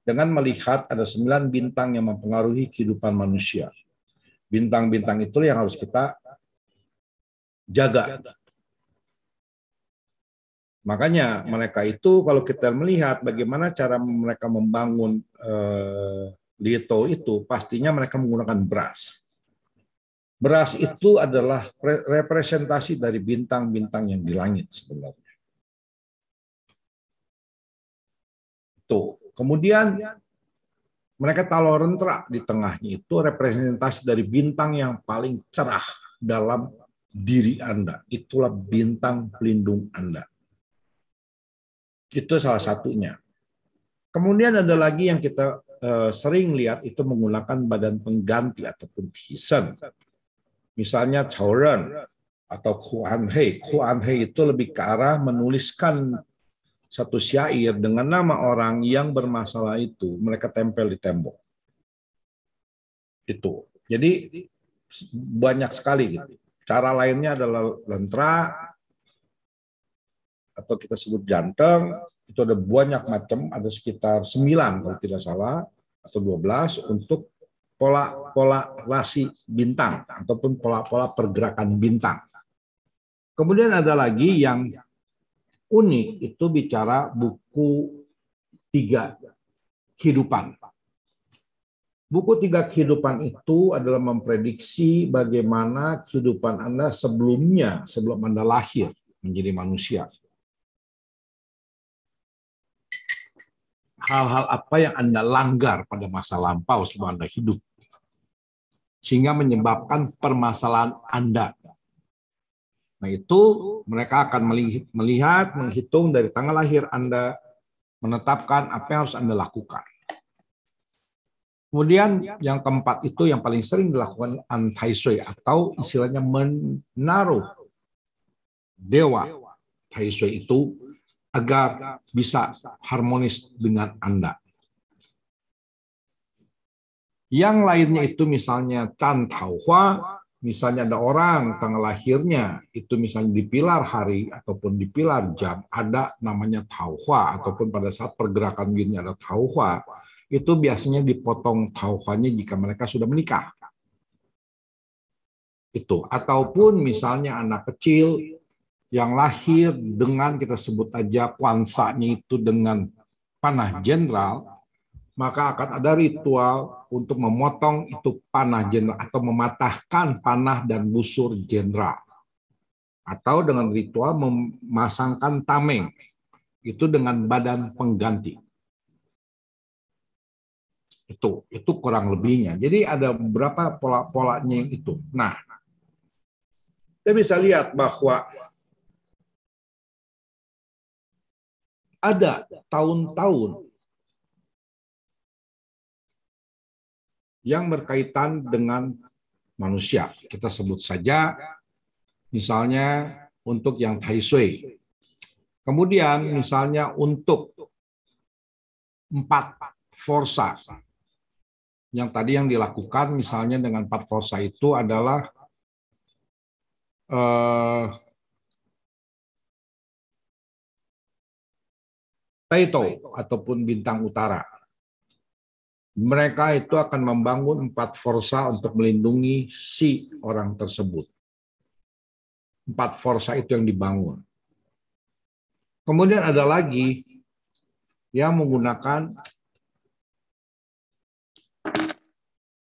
Dengan melihat ada 9 bintang yang mempengaruhi kehidupan manusia. Bintang-bintang itu yang harus kita jaga. Makanya mereka itu kalau kita melihat bagaimana cara mereka membangun Lito itu, pastinya mereka menggunakan beras. Beras itu adalah representasi dari bintang-bintang yang di langit sebenarnya. Tuh. Kemudian mereka taruh rentera di tengahnya itu representasi dari bintang yang paling cerah dalam diri Anda. Itulah bintang pelindung Anda. Itu salah satunya. Kemudian ada lagi yang kita sering lihat itu menggunakan badan pengganti ataupun hisen. Misalnya Chauren atau Kuan Hei. Kuan Hei itu lebih ke arah menuliskan satu syair dengan nama orang yang bermasalah itu, mereka tempel di tembok. Itu. Jadi banyak sekali gitu. Cara lainnya adalah lentera atau kita sebut janteng. Itu ada banyak macam, ada sekitar 9 kalau tidak salah atau 12 untuk pola rasi bintang ataupun pola-pola pergerakan bintang. Kemudian ada lagi yang unik, itu bicara buku 3 kehidupan. Buku 3 kehidupan itu adalah memprediksi bagaimana kehidupan Anda sebelumnya, sebelum Anda lahir menjadi manusia. Hal-hal apa yang Anda langgar pada masa lampau sebelum Anda hidup, sehingga menyebabkan permasalahan Anda. Nah, itu mereka akan melihat, menghitung dari tanggal lahir Anda, menetapkan apa yang harus Anda lakukan. Kemudian yang keempat itu yang paling sering dilakukan Taisui atau istilahnya menaruh dewa Taisui itu agar bisa harmonis dengan Anda. Yang lainnya itu misalnya Can Taohua, misalnya ada orang tanggal lahirnya itu misalnya di pilar hari ataupun di pilar jam ada namanya Taohua, ataupun pada saat pergerakan gini ada Taohua, itu biasanya dipotong Taohuanya jika mereka sudah menikah. Itu. Ataupun misalnya anak kecil yang lahir dengan kita sebut aja kuansanya itu dengan panah jenderal, maka akan ada ritual untuk memotong itu panah jenderal atau mematahkan panah dan busur jenderal. Atau dengan ritual memasangkan tameng, itu dengan badan pengganti. Itu kurang lebihnya. Jadi ada beberapa pola-polanya yang itu. Nah, kita bisa lihat bahwa ada tahun-tahun yang berkaitan dengan manusia. Kita sebut saja misalnya untuk yang Taisui. Kemudian misalnya untuk 4 forsa. Yang tadi yang dilakukan misalnya dengan 4 forsa itu adalah Taito ataupun bintang utara. Mereka itu akan membangun 4 forsa untuk melindungi si orang tersebut. 4 forsa itu yang dibangun. Kemudian ada lagi yang menggunakan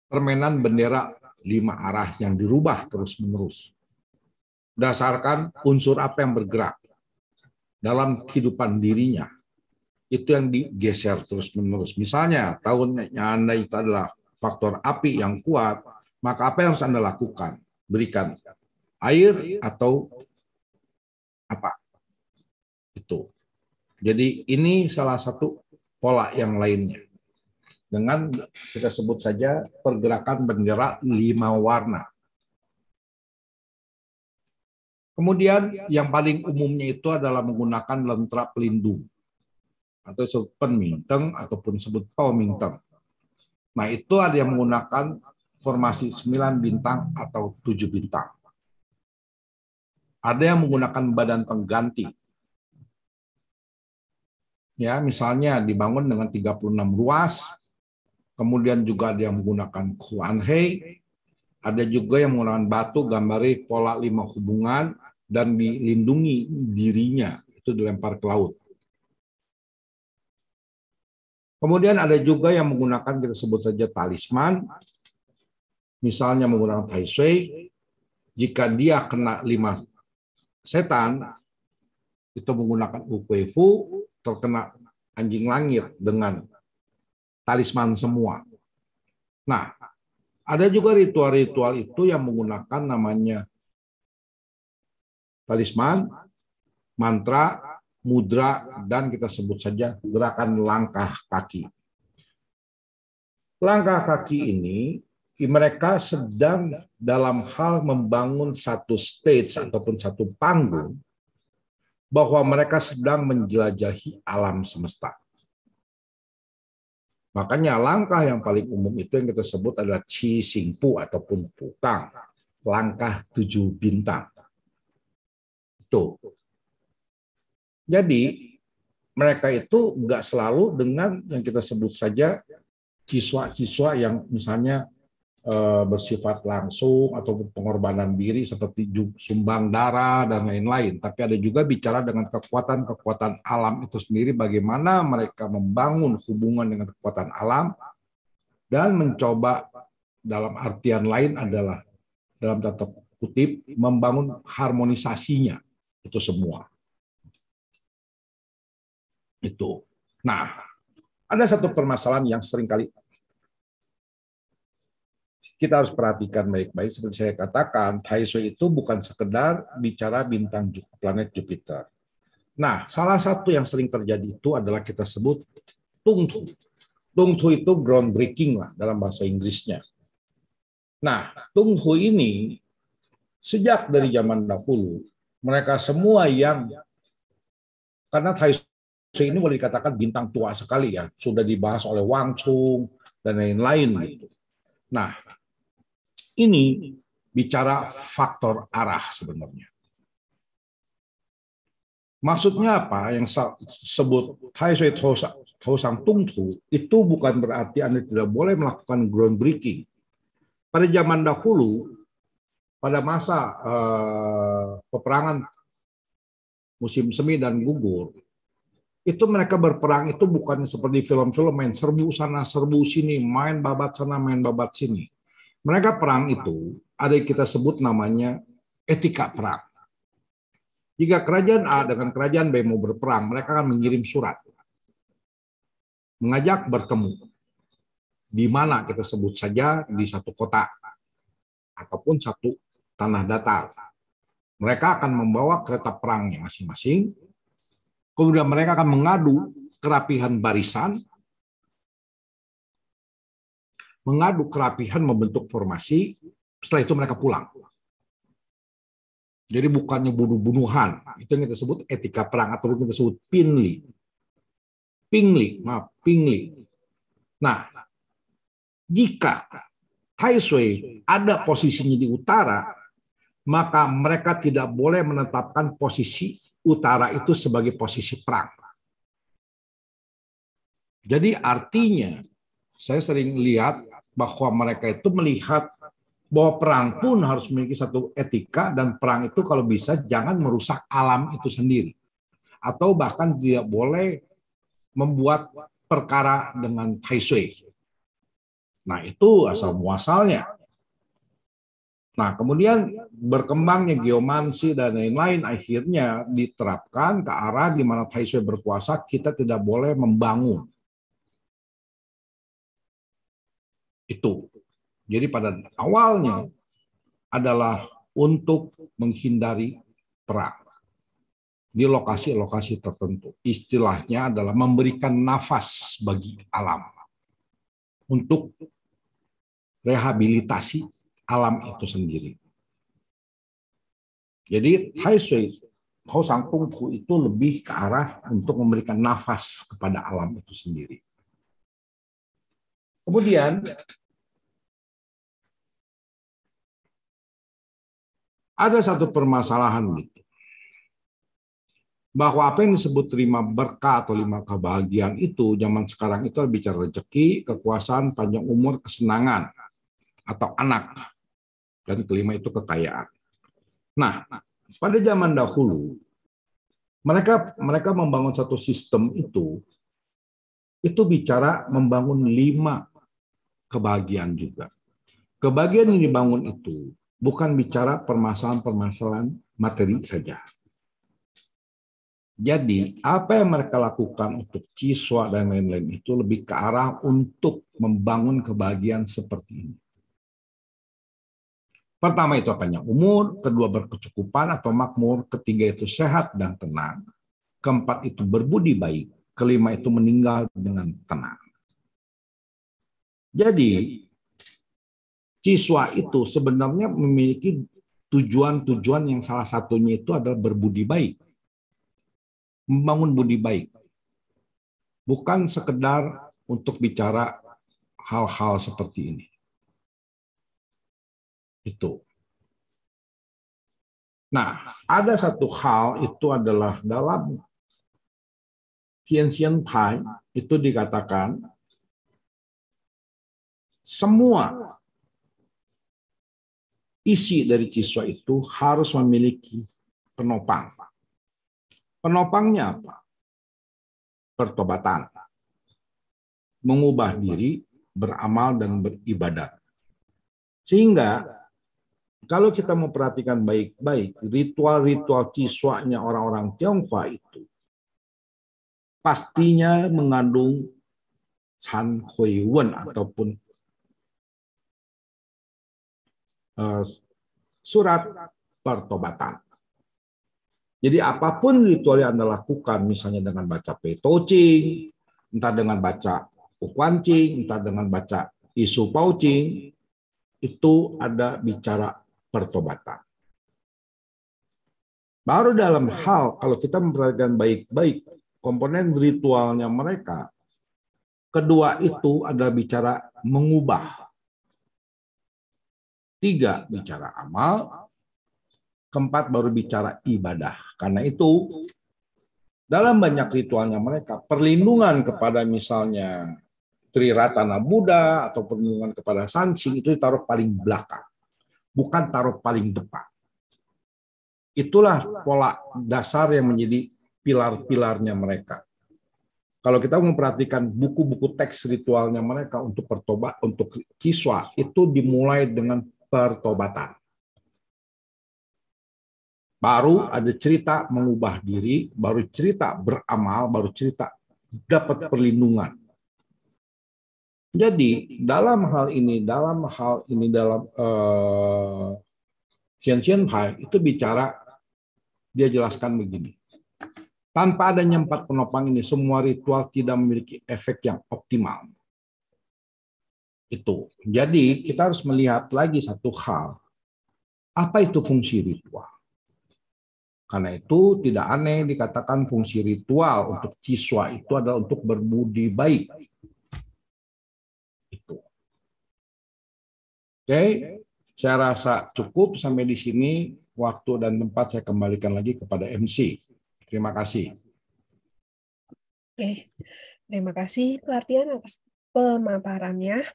permainan bendera 5 arah yang dirubah terus-menerus. Berdasarkan unsur apa yang bergerak dalam kehidupan dirinya. Itu yang digeser terus-menerus. Misalnya, tahunnya Anda itu adalah faktor api yang kuat, maka apa yang harus Anda lakukan? Berikan air atau apa? Itu. Jadi ini salah satu pola yang lainnya. Dengan kita sebut saja pergerakan bendera 5 warna. Kemudian yang paling umumnya itu adalah menggunakan lentera pelindung atau disebut penminteng ataupun disebut pauminteng. Nah, itu ada yang menggunakan formasi 9 bintang atau 7 bintang. Ada yang menggunakan badan pengganti. Ya, misalnya dibangun dengan 36 ruas, kemudian juga ada yang menggunakan Kuanhei, ada juga yang menggunakan batu gambari pola 5 hubungan dan dilindungi dirinya, itu dilempar ke laut. Kemudian ada juga yang menggunakan kita sebut saja talisman, misalnya menggunakan Tai Sui, jika dia kena 5 setan, itu menggunakan Ukwefu, terkena anjing langit dengan talisman semua. Nah, ada juga ritual-ritual itu yang menggunakan namanya talisman, mantra, mudra, dan kita sebut saja gerakan langkah kaki. Langkah kaki ini, mereka sedang dalam hal membangun satu stage ataupun satu panggung bahwa mereka sedang menjelajahi alam semesta. Makanya langkah yang paling umum itu yang kita sebut adalah Qi Xing Pu ataupun Pukang, langkah 7 bintang. Itu. Jadi mereka itu nggak selalu dengan yang kita sebut saja siswa-siswa yang misalnya bersifat langsung ataupun pengorbanan diri seperti sumbang darah dan lain-lain. Tapi ada juga bicara dengan kekuatan-kekuatan alam itu sendiri, bagaimana mereka membangun hubungan dengan kekuatan alam dan mencoba dalam artian lain adalah dalam tanda kutip membangun harmonisasinya itu semua. Itu. Nah, ada satu permasalahan yang seringkali kita harus perhatikan baik-baik. Seperti saya katakan, Tai Sui itu bukan sekedar bicara bintang planet Jupiter. Nah, salah satu yang sering terjadi itu adalah kita sebut tungtu. Tungtu itu groundbreaking lah dalam bahasa Inggrisnya. Nah, tungtu ini sejak dari zaman dahulu, mereka semua yang, karena Tai Sui ini boleh dikatakan bintang tua sekali ya, sudah dibahas oleh Wang Chung dan lain-lain gitu. Nah, ini bicara faktor arah sebenarnya. Maksudnya apa? Yang disebut Tai Sui Tousang Tungtu itu bukan berarti Anda tidak boleh melakukan groundbreaking. Pada zaman dahulu, pada masa peperangan musim semi dan gugur, itu mereka berperang itu bukan seperti film-film main serbu sana, serbu sini, main babat sana, main babat sini. Mereka perang itu ada yang kita sebut namanya etika perang. Jika kerajaan A dengan kerajaan B mau berperang, mereka akan mengirim surat mengajak bertemu di mana kita sebut saja di satu kota ataupun satu tanah datar. Mereka akan membawa kereta perangnya masing-masing. Kemudian mereka akan mengadu kerapihan barisan, mengadu kerapihan membentuk formasi, setelah itu mereka pulang. Jadi bukannya bunuh-bunuhan, itu yang kita sebut etika perang atau kita sebut pinli. Pingli. Nah, jika Tai Sui ada posisinya di utara, maka mereka tidak boleh menetapkan posisi utara itu sebagai posisi perang. Jadi artinya, saya sering lihat bahwa mereka itu melihat bahwa perang pun harus memiliki satu etika, dan perang itu kalau bisa jangan merusak alam itu sendiri. atau bahkan tidak boleh membuat perkara dengan tai sui. Nah, itu asal muasalnya. Nah, kemudian berkembangnya geomansi dan lain-lain akhirnya diterapkan ke arah di mana tai sui berkuasa, kita tidak boleh membangun. Itu. Jadi pada awalnya adalah untuk menghindari perang di lokasi-lokasi tertentu. Istilahnya adalah memberikan nafas bagi alam untuk rehabilitasi alam itu sendiri. Jadi Tai Sui, Hou Sang Kung Fu itu lebih ke arah untuk memberikan nafas kepada alam itu sendiri. Kemudian ada satu permasalahan gitu, bahwa apa yang disebut 5 berkah atau 5 kebahagiaan itu zaman sekarang itu bicara rezeki, kekuasaan, panjang umur, kesenangan atau anak, dan kelima itu kekayaan. Nah, pada zaman dahulu mereka membangun satu sistem itu bicara membangun 5 kebahagiaan juga. Kebahagiaan yang dibangun itu bukan bicara permasalahan-permasalahan materi saja. Jadi, apa yang mereka lakukan untuk siswa dan lain-lain itu lebih ke arah untuk membangun kebahagiaan seperti ini. Pertama itu panjang umur, kedua berkecukupan atau makmur, ketiga itu sehat dan tenang, keempat itu berbudi baik, kelima itu meninggal dengan tenang. Jadi, siswa itu sebenarnya memiliki tujuan-tujuan yang salah satunya itu adalah berbudi baik. Membangun budi baik. Bukan sekedar untuk bicara hal-hal seperti ini. Itu. Nah, ada satu hal itu adalah dalam Qianxian Pai itu dikatakan semua isi dari siswa itu harus memiliki penopang. Penopangnya apa? Pertobatan. Mengubah diri, beramal, dan beribadat. Sehingga kalau kita memperhatikan baik-baik, ritual-ritual siswanya orang-orang Tionghoa itu pastinya mengandung Chan Hui Wen ataupun surat pertobatan. Jadi apapun ritual yang Anda lakukan, misalnya dengan baca Pei Tou Ching, entah dengan baca Kuan Ching, entah dengan baca Isu Pao Ching, itu ada bicara pertobatan. Baru dalam hal, kalau kita memperhatikan baik-baik komponen ritualnya mereka, kedua itu adalah bicara mengubah. 3 bicara amal, keempat baru bicara ibadah. Karena itu, dalam banyak ritualnya mereka, perlindungan kepada misalnya Triratana Buddha atau perlindungan kepada Sanxing itu ditaruh paling belakang. Bukan taruh paling depan. Itulah pola dasar yang menjadi pilar-pilarnya mereka. Kalau kita memperhatikan buku-buku teks ritualnya mereka untuk untuk siswa, itu dimulai dengan pertobatan. Baru ada cerita mengubah diri, baru cerita beramal, baru cerita dapat perlindungan. Jadi dalam hal ini dalam Qianxian Pai itu bicara, dia jelaskan begini. Tanpa adanya 4 penopang ini, semua ritual tidak memiliki efek yang optimal. Itu. Jadi kita harus melihat lagi satu hal. Apa itu fungsi ritual? Karena itu tidak aneh dikatakan fungsi ritual untuk siswa itu adalah untuk berbudi baik. Itu. Oke, saya rasa cukup sampai di sini. Waktu dan tempat saya kembalikan lagi kepada MC. Terima kasih. Oke, terima kasih Clartian atas pemaparannya.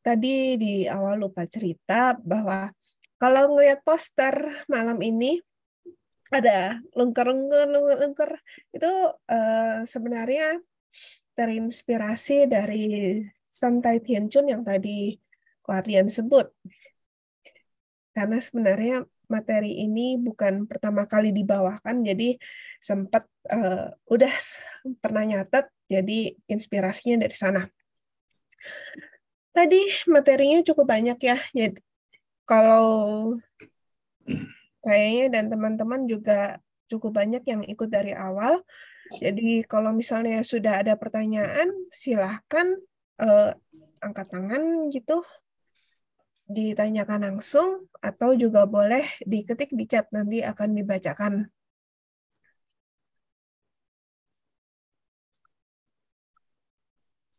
Tadi di awal lupa cerita bahwa kalau ngelihat poster malam ini ada lungker itu sebenarnya terinspirasi dari Santai Tianchun yang tadi Guardian sebut. Karena sebenarnya materi ini bukan pertama kali dibawakan, jadi sempat udah pernah nyatet, jadi inspirasinya dari sana. Tadi materinya cukup banyak ya, jadi kalau kayaknya dan teman-teman juga cukup banyak yang ikut dari awal. Jadi kalau misalnya sudah ada pertanyaan, silahkan angkat tangan gitu, ditanyakan langsung, atau juga boleh diketik di chat, nanti akan dibacakan.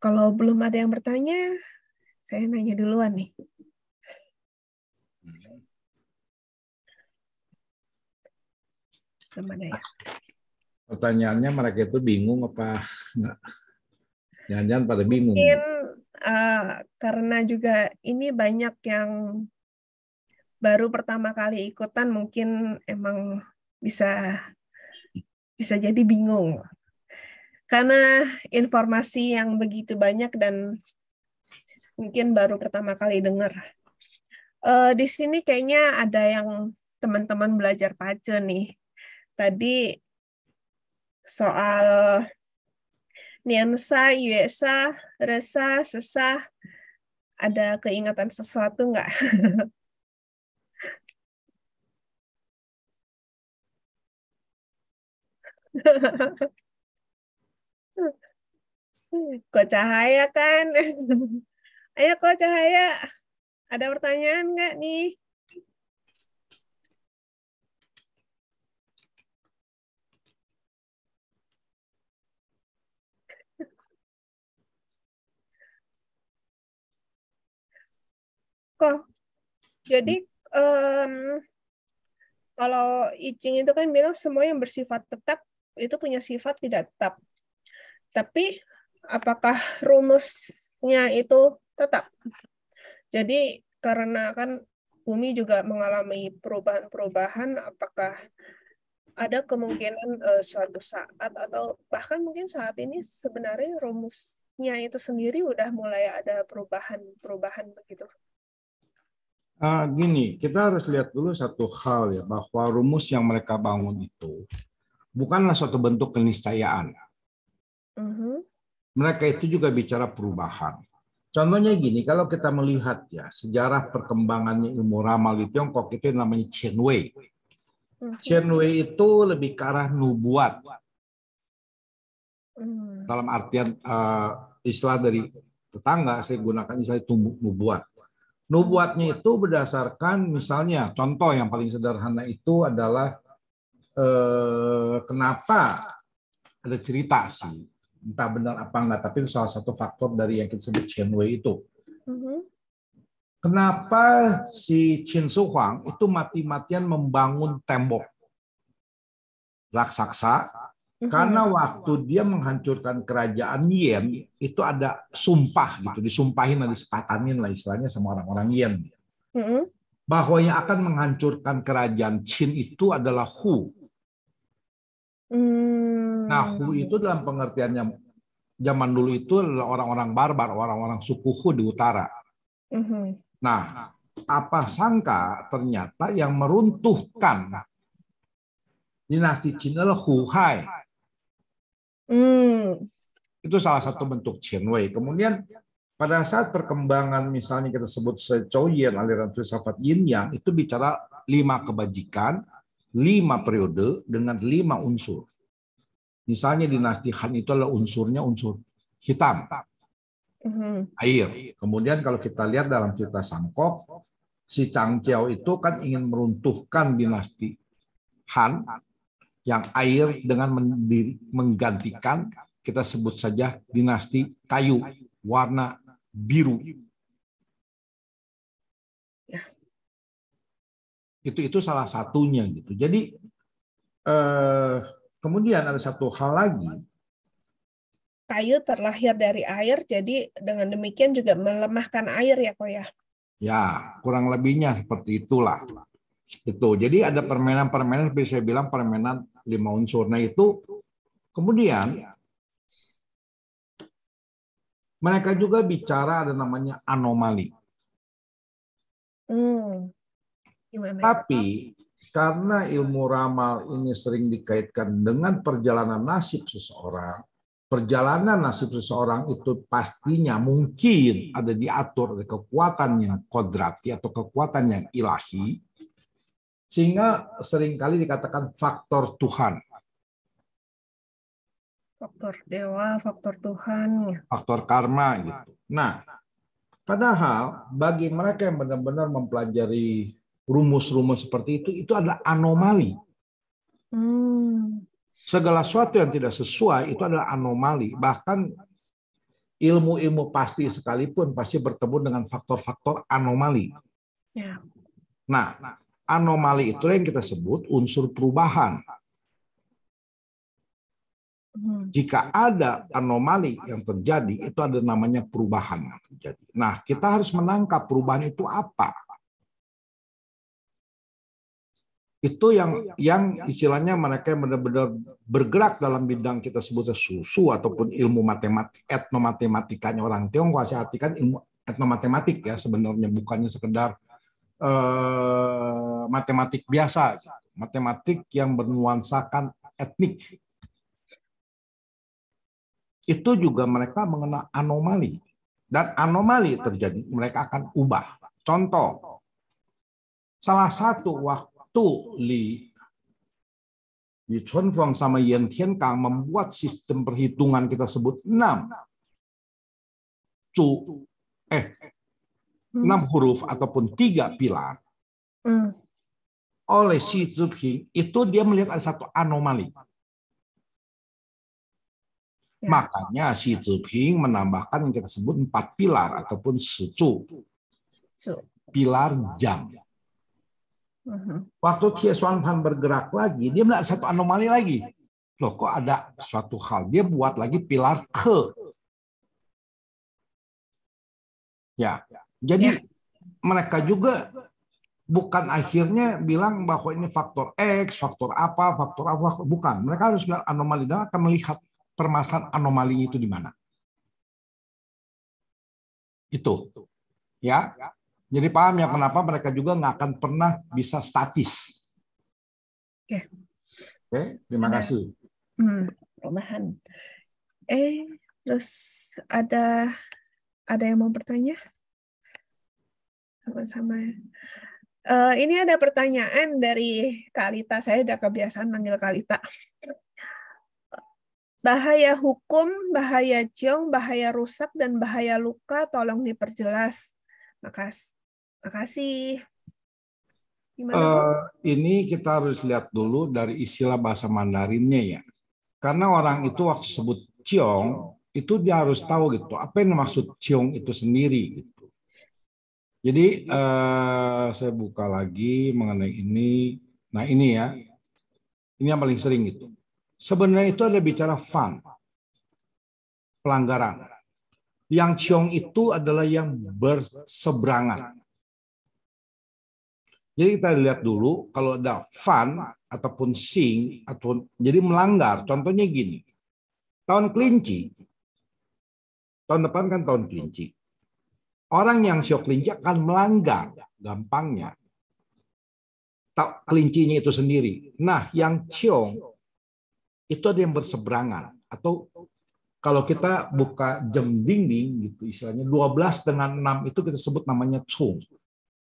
Kalau belum ada yang bertanya, saya nanya duluan nih. Belum ada ya? Pertanyaannya mereka itu bingung apa enggak? Jangan-jangan pada bingung. Mungkin karena juga ini banyak yang baru pertama kali ikutan, mungkin emang bisa jadi bingung. Karena informasi yang begitu banyak dan mungkin baru pertama kali dengar. Di sini kayaknya ada yang teman-teman belajar pace nih. Tadi soal niansa, yuesa, resa, sesah, ada keingatan sesuatu nggak? Kok Cahaya kan? Ayo kok Cahaya, ada pertanyaan nggak nih? Kok, jadi kalau I Ching itu kan bilang semua yang bersifat tetap itu punya sifat tidak tetap. Tapi apakah rumusnya itu tetap? Jadi karena kan bumi juga mengalami perubahan-perubahan, apakah ada kemungkinan suatu saat atau bahkan mungkin saat ini sebenarnya rumusnya itu sendiri udah mulai ada perubahan-perubahan begitu? Gini, kita harus lihat dulu satu hal ya, bahwa rumus yang mereka bangun itu bukanlah suatu bentuk keniscayaan. Mereka itu juga bicara perubahan. Contohnya gini, kalau kita melihat ya sejarah perkembangannya ilmu ramal di Tiongkok itu namanya Chen Wei. Chen Wei itu lebih ke arah nubuat. Dalam artian istilah dari tetangga, saya gunakan istilah nubuat. Nubuatnya itu berdasarkan misalnya, contoh yang paling sederhana itu adalah kenapa ada cerita sih, entah benar apa enggak, tapi itu salah satu faktor dari yang kita sebut Chen Wei itu. Kenapa si Qin Shi Huang itu mati-matian membangun tembok raksasa? Karena waktu dia menghancurkan kerajaan Yen, itu ada sumpah gitu, disumpahin dan disepakanin lah istilahnya sama orang-orang Yen. Bahwa yang akan menghancurkan kerajaan Qin itu adalah Hu. Nah, Hu itu dalam pengertiannya zaman dulu itu adalah orang-orang barbar, orang-orang suku Hu di utara. Nah, apa sangka ternyata yang meruntuhkan dinasti Qin adalah Hu Hai. Itu salah satu bentuk Chen Wei. Kemudian pada saat perkembangan misalnya kita sebut Zhou-Yin, aliran filsafat Yin Yang, itu bicara 5 kebajikan, 5 periode dengan 5 unsur. Misalnya dinasti Han itu adalah unsurnya unsur hitam, air. Kemudian kalau kita lihat dalam cerita Sangkok, si Chang Chiao itu kan ingin meruntuhkan dinasti Han yang air dengan menggantikan, kita sebut saja dinasti kayu warna biru. Itu salah satunya gitu. Jadi kemudian ada satu hal lagi. Kayu terlahir dari air, jadi dengan demikian juga melemahkan air ya kok ya? Ya, kurang lebihnya seperti itulah. Itu. Jadi ada permainan-permainan, seperti saya bilang permainan 5 unsur. Nah itu kemudian mereka juga bicara ada namanya anomali. Gimana? Tapi karena ilmu ramal ini sering dikaitkan dengan perjalanan nasib seseorang, perjalanan nasib seseorang itu pastinya mungkin ada diatur oleh kekuatan yang kodrati atau kekuatan yang ilahi, sehingga seringkali dikatakan faktor Tuhan. Faktor dewa, faktor Tuhan. Faktor karma gitu. Nah, padahal bagi mereka yang benar-benar mempelajari rumus-rumus seperti itu adalah anomali. Segala sesuatu yang tidak sesuai itu adalah anomali. Bahkan ilmu-ilmu pasti sekalipun pasti bertemu dengan faktor-faktor anomali. Ya. Nah, anomali itu yang kita sebut unsur perubahan. Jika ada anomali yang terjadi, itu ada namanya perubahan yang terjadi. Nah, kita harus menangkap perubahan itu apa. Itu yang istilahnya mereka benar-benar bergerak dalam bidang kita sebut susu ataupun ilmu matematik, etnomatematikanya orang Tionghoa. Saya artikan ilmu etnomatematik ya sebenarnya, bukannya sekedar matematik biasa, matematik yang bernuansakan etnik. Itu juga mereka mengenal anomali. Dan anomali terjadi, mereka akan ubah. Contoh, salah satu waktu Li Chunfeng sama Yan Tiankang membuat sistem perhitungan kita sebut 6 huruf ataupun 3 pilar. Oleh Xi Zhiping, itu dia melihat ada satu anomali. Makanya Xi Zhiping menambahkan yang kita sebut 4 pilar ataupun Shizu. Pilar jam. Waktu Tie Xuanpan bergerak lagi, dia melihat satu anomali lagi. Loh, kok ada suatu hal? Dia buat lagi pilar ke. Ya, jadi mereka juga bukan akhirnya bilang bahwa ini faktor X, faktor apa, bukan. Mereka harus melihat anomali dan akan melihat permasalahan anomalinya itu di mana. Itu. Ya. Jadi paham ya kenapa mereka juga nggak akan pernah bisa statis. Oke, terima kasih. Perubahan. Terus ada yang mau bertanya? Sama-sama. Ini ada pertanyaan dari Kak Alita. Saya udah kebiasaan manggil Kak Alita. Bahaya hukum, bahaya ciong, bahaya rusak, dan bahaya luka tolong diperjelas. Makasih. Ini kita harus lihat dulu dari istilah bahasa Mandarinnya ya. Karena orang itu waktu sebut ciong, itu dia harus tahu gitu. Apa yang maksud ciong itu sendiri gitu. Jadi saya buka lagi mengenai ini. Nah ini ya, ini yang paling sering gitu. Sebenarnya itu ada bicara fun, pelanggaran. Yang ciong itu adalah yang berseberangan. Jadi kita lihat dulu kalau ada fun ataupun sing atau jadi melanggar. Contohnya gini, tahun kelinci, tahun depan kan tahun kelinci. Orang yang siok kelinci akan melanggar, gampangnya. Kelincinya itu sendiri. Nah, yang ciong itu ada yang berseberangan. Atau kalau kita buka jam dinding, gitu istilahnya, 12 dengan 6 itu kita sebut namanya cung.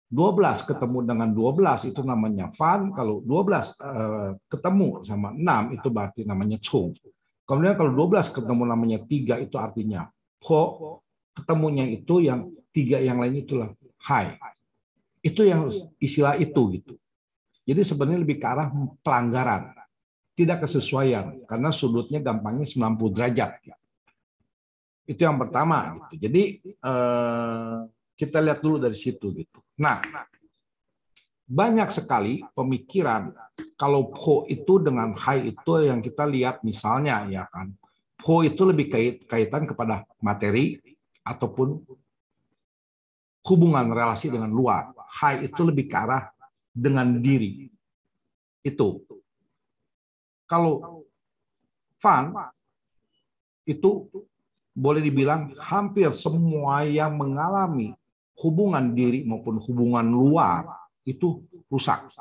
12 ketemu dengan 12 itu namanya fan. Kalau 12 ketemu sama 6 itu berarti namanya cung. Kemudian kalau 12 ketemu namanya 3 itu artinya ho. Ketemunya itu yang 3 yang lain itulah hai. Itu yang istilah itu gitu. Jadi sebenarnya lebih ke arah pelanggaran, tidak kesesuaian karena sudutnya gampangnya 90 derajat. Itu yang pertama gitu. Jadi kita lihat dulu dari situ gitu. Nah, banyak sekali pemikiran kalau po itu dengan hai itu yang kita lihat misalnya ya kan. Po itu lebih kaitan kepada materi ataupun hubungan relasi dengan luar. Hai itu lebih ke arah dengan diri. Itu. Kalau Fan itu boleh dibilang hampir semua yang mengalami hubungan diri maupun hubungan luar itu rusak.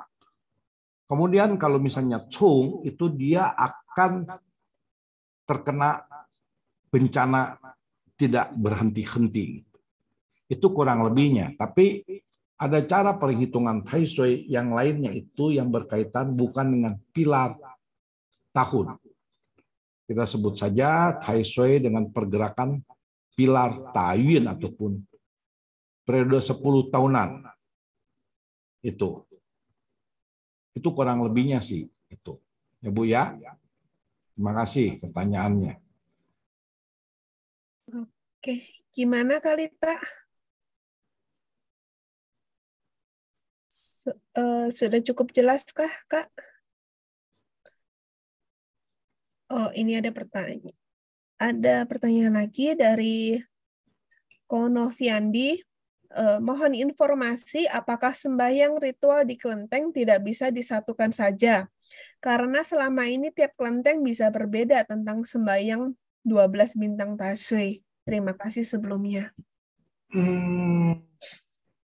Kemudian kalau misalnya Chung itu dia akan terkena bencana tidak berhenti-henti. Itu kurang lebihnya. Tapi ada cara perhitungan Tai Sui yang lainnya itu yang berkaitan bukan dengan pilar tahun. Kita sebut saja Tai Sui dengan pergerakan pilar Taiyuan ataupun periode 10 tahunan. Itu kurang lebihnya sih itu. Ya Bu ya. Terima kasih pertanyaannya. Oke, gimana Kalita? Sudah cukup jelaskah, Kak? Oh, ini ada pertanyaan. Ada pertanyaan lagi dari Konoviandi. Mohon informasi apakah sembahyang ritual di kelenteng tidak bisa disatukan saja? Karena selama ini tiap kelenteng bisa berbeda tentang sembahyang 12 bintang Tai Sui. Terima kasih sebelumnya.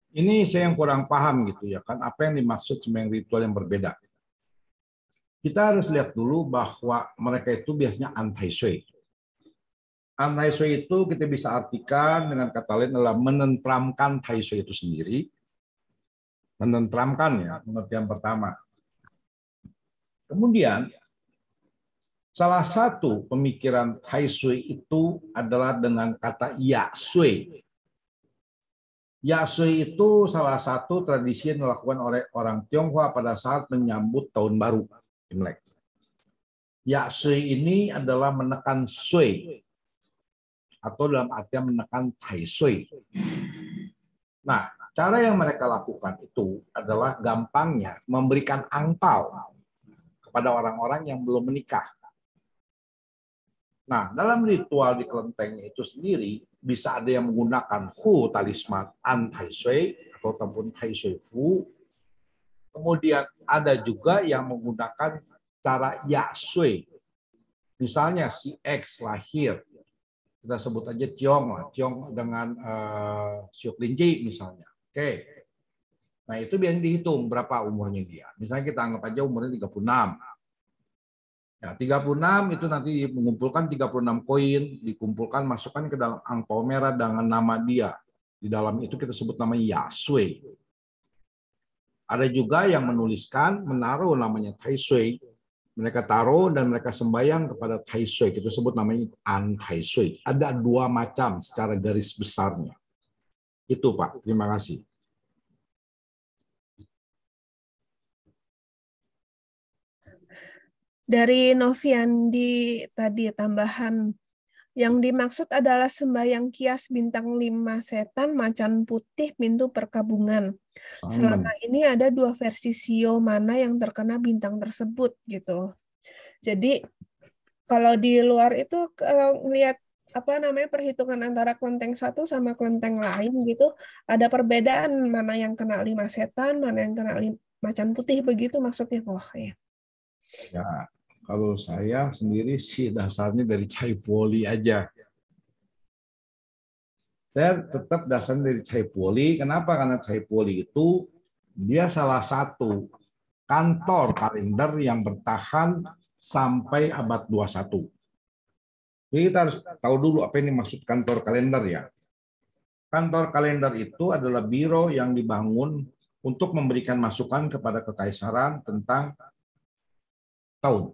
Ini saya yang kurang paham gitu ya kan, apa yang dimaksud sembahyang ritual yang berbeda. Kita harus lihat dulu bahwa mereka itu biasanya antai sui. Antai sui itu kita bisa artikan dengan kata lain adalah menentramkan tai sui itu sendiri. Menentramkan ya, pengertian pertama. Kemudian salah satu pemikiran tai sui itu adalah dengan kata ya sui. Ya sui itu salah satu tradisi yang dilakukan oleh orang Tionghoa pada saat menyambut tahun baru Imlek. Ya sui ini adalah menekan sui atau dalam artian menekan tai sui. Nah, cara yang mereka lakukan itu adalah gampangnya memberikan angpau kepada orang-orang yang belum menikah. Nah, dalam ritual di kelenteng itu sendiri bisa ada yang menggunakan hu talisman an tai sui ataupun tai sui fu. Kemudian ada juga yang menggunakan cara ya sui. Misalnya si X lahir, kita sebut aja Ciong lah, Ciong dengan siu kelinci misalnya. Oke. Nah, itu biasanya dihitung berapa umurnya dia. Misalnya kita anggap aja umurnya 36. Ya, 36 itu nanti mengumpulkan 36 koin, dikumpulkan, masukkan ke dalam angpau merah dengan nama dia. Di dalam itu kita sebut namanya Yasui. Ada juga yang menuliskan, menaruh namanya Tai Sui. Mereka taruh dan mereka sembahyang kepada Tai Sui. Kita sebut namanya An Tai Sui. Ada dua macam secara garis besarnya. Itu Pak, terima kasih. Dari Noviandi tadi tambahan, yang dimaksud adalah sembahyang kias bintang 5 setan macan putih pintu perkabungan. Selama ini ada 2 versi sio mana yang terkena bintang tersebut gitu. Jadi kalau di luar itu kalau ngelihat apa namanya perhitungan antara kelenteng satu sama kelenteng lain gitu, ada perbedaan mana yang kena 5 setan, mana yang kena macan putih begitu maksudnya. Oh ya. Ya, kalau saya sendiri sih dasarnya dari Cai Poli aja. Saya tetap dasarnya dari Cai Poli. Kenapa? Karena Cai Poli itu dia salah satu kantor kalender yang bertahan sampai abad 21. Jadi kita harus tahu dulu apa ini maksud kantor kalender ya. Kantor kalender itu adalah biro yang dibangun untuk memberikan masukan kepada kekaisaran tentang tahun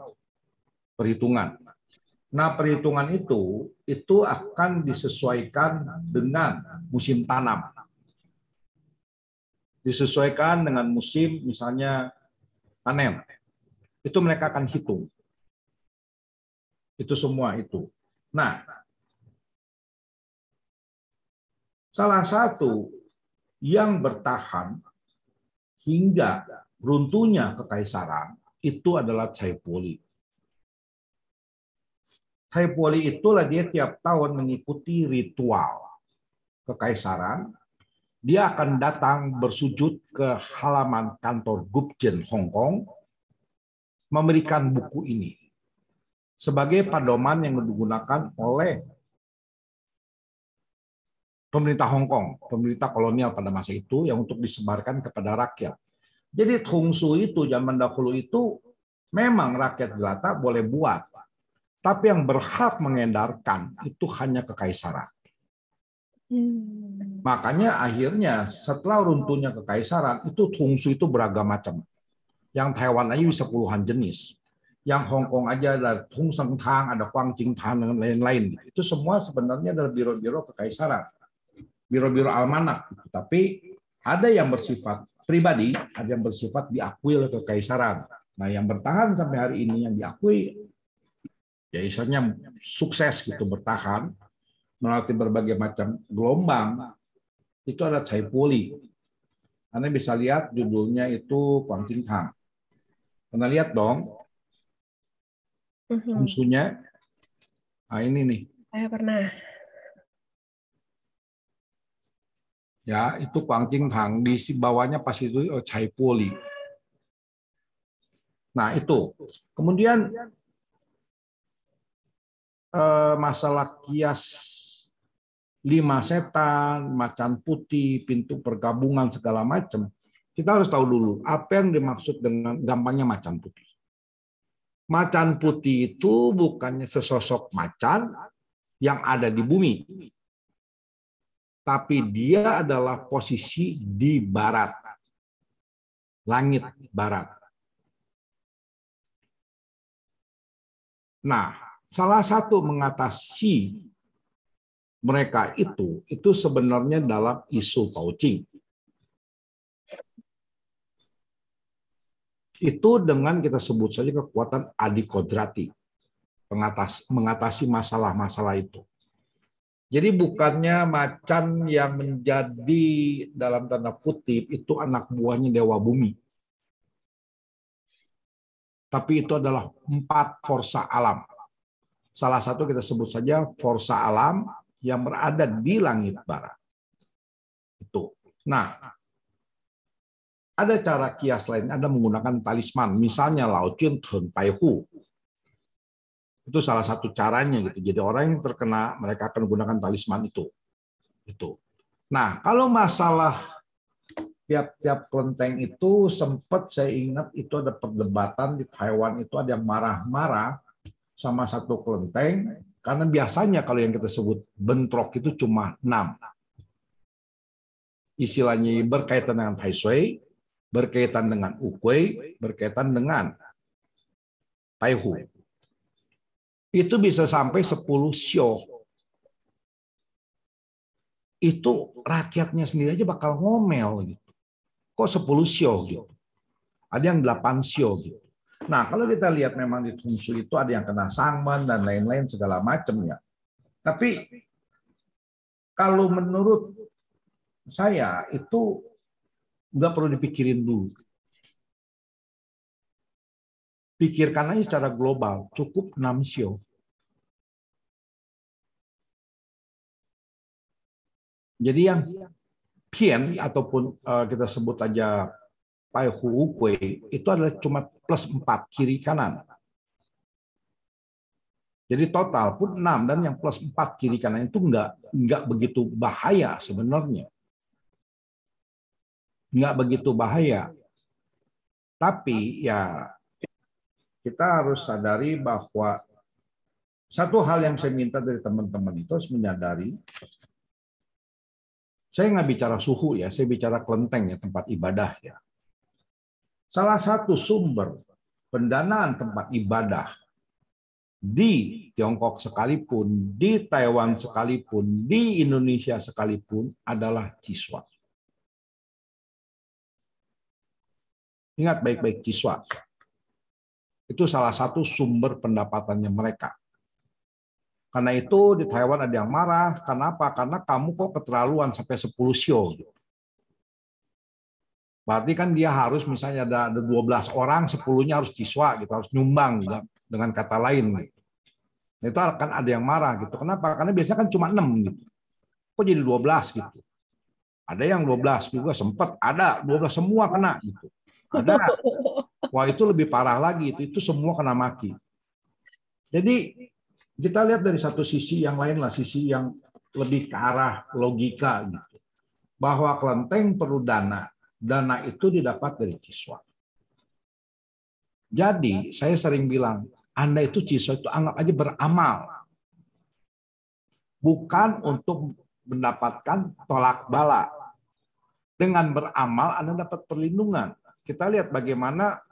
perhitungan. Nah, perhitungan itu akan disesuaikan dengan musim tanam. Disesuaikan dengan musim misalnya panen. Itu mereka akan hitung. Itu semua itu. Nah, salah satu yang bertahan hingga runtuhnya kekaisaran itu adalah Cai Poli. Cai Poli itulah dia tiap tahun mengikuti ritual kekaisaran dia akan datang bersujud ke halaman kantor Gubjen Hong Kong, memberikan buku ini sebagai pedoman yang digunakan oleh pemerintah Hong Kong, pemerintah kolonial pada masa itu yang untuk disebarkan kepada rakyat. Jadi Hongsu itu zaman dahulu itu memang rakyat jelata boleh buat, tapi yang berhak mengedarkan itu hanya kekaisaran. Makanya akhirnya setelah runtuhnya kekaisaran itu Hongsu itu beragam macam. Yang Taiwan aja bisa puluhan jenis. Yang Hong Kong aja ada Hong Seng Tang, ada Huang Jing Tang dan lain-lain. Itu semua sebenarnya adalah biro-biro kekaisaran. Biro-biro almanak, tapi ada yang bersifat pribadi, ada yang bersifat diakui oleh kekaisaran. Nah, yang bertahan sampai hari ini yang diakui, ya istilahnya sukses gitu bertahan melalui berbagai macam gelombang, itu ada Cai Puli. Anda bisa lihat judulnya itu Huang Jing Tang. Pernah lihat dong? Fungsinya? Nah, ini nih. Saya pernah. Ya, itu Huang Jing Tang, di bawahnya pas itu Cai Puli. Nah, itu. Kemudian masalah kias 5 setan, macan putih, pintu pergabungan segala macam. Kita harus tahu dulu apa yang dimaksud dengan gampangnya macan putih. Macan putih itu bukannya sesosok macan yang ada di bumi, tapi dia adalah posisi di barat, langit barat. Nah, salah satu mengatasi mereka itu sebenarnya dalam isu Pouching. Itu dengan kita sebut saja kekuatan adikodrati, mengatasi masalah-masalah itu. Jadi bukannya macan yang menjadi dalam tanda kutip itu anak buahnya Dewa Bumi. Tapi itu adalah 4 forsa alam. Salah satu kita sebut saja forsa alam yang berada di langit barat. Itu. Nah, ada cara kias lain, ada menggunakan talisman. Misalnya Lao Jun Teng Pai Hu. Itu salah satu caranya gitu. Jadi orang yang terkena mereka akan menggunakan talisman itu. Itu. Nah, kalau masalah tiap-tiap kelenteng itu sempat saya ingat itu ada perdebatan di Taiwan itu ada yang marah-marah sama satu kelenteng karena biasanya kalau yang kita sebut bentrok itu cuma 6. Istilahnya berkaitan dengan Tai Sui, berkaitan dengan Ukui, berkaitan dengan Pai Hu. Itu bisa sampai 10 sio. Itu rakyatnya sendiri aja bakal ngomel gitu. Kok 10 sio gitu? Ada yang 8 sio gitu. Nah, kalau kita lihat memang di Fungsu itu ada yang kena sangman dan lain-lain segala macam ya. Tapi kalau menurut saya itu nggak perlu dipikirin dulu. Pikirkan aja secara global, cukup 6 sio. Jadi yang Pian ataupun kita sebut aja Pai Hu Ukui itu adalah cuma plus 4 kiri kanan. Jadi total pun 6 dan yang plus 4 kiri kanan itu nggak begitu bahaya sebenarnya. Nggak begitu bahaya. Tapi ya kita harus sadari bahwa satu hal yang saya minta dari teman-teman itu harus menyadari, saya nggak bicara suhu ya, saya bicara kelenteng ya, tempat ibadah ya. Salah satu sumber pendanaan tempat ibadah di Tiongkok sekalipun, di Taiwan sekalipun, di Indonesia sekalipun adalah Ciswa. Ingat baik-baik Ciswa. Itu salah satu sumber pendapatannya mereka. Karena itu di Taiwan ada yang marah. Kenapa? Karena kamu kok keterlaluan sampai 10 sio. Berarti kan dia harus misalnya ada 12 orang, 10-nya harus Ciswa gitu, harus nyumbang dengan kata lain. Itu akan ada yang marah gitu. Kenapa? Karena biasanya kan cuma 6 gitu. Kok jadi 12 gitu. Ada yang 12 juga sempat, ada 12 semua kena gitu. Ada. Wah, itu lebih parah lagi, itu semua kena maki. Jadi kita lihat dari satu sisi yang lain lah, sisi yang lebih ke arah logika gitu. Bahwa kelenteng perlu dana. Dana itu didapat dari Ciswa. Jadi saya sering bilang, Anda itu Ciswa itu anggap aja beramal. Bukan untuk mendapatkan tolak bala. Dengan beramal Anda dapat perlindungan. Kita lihat bagaimana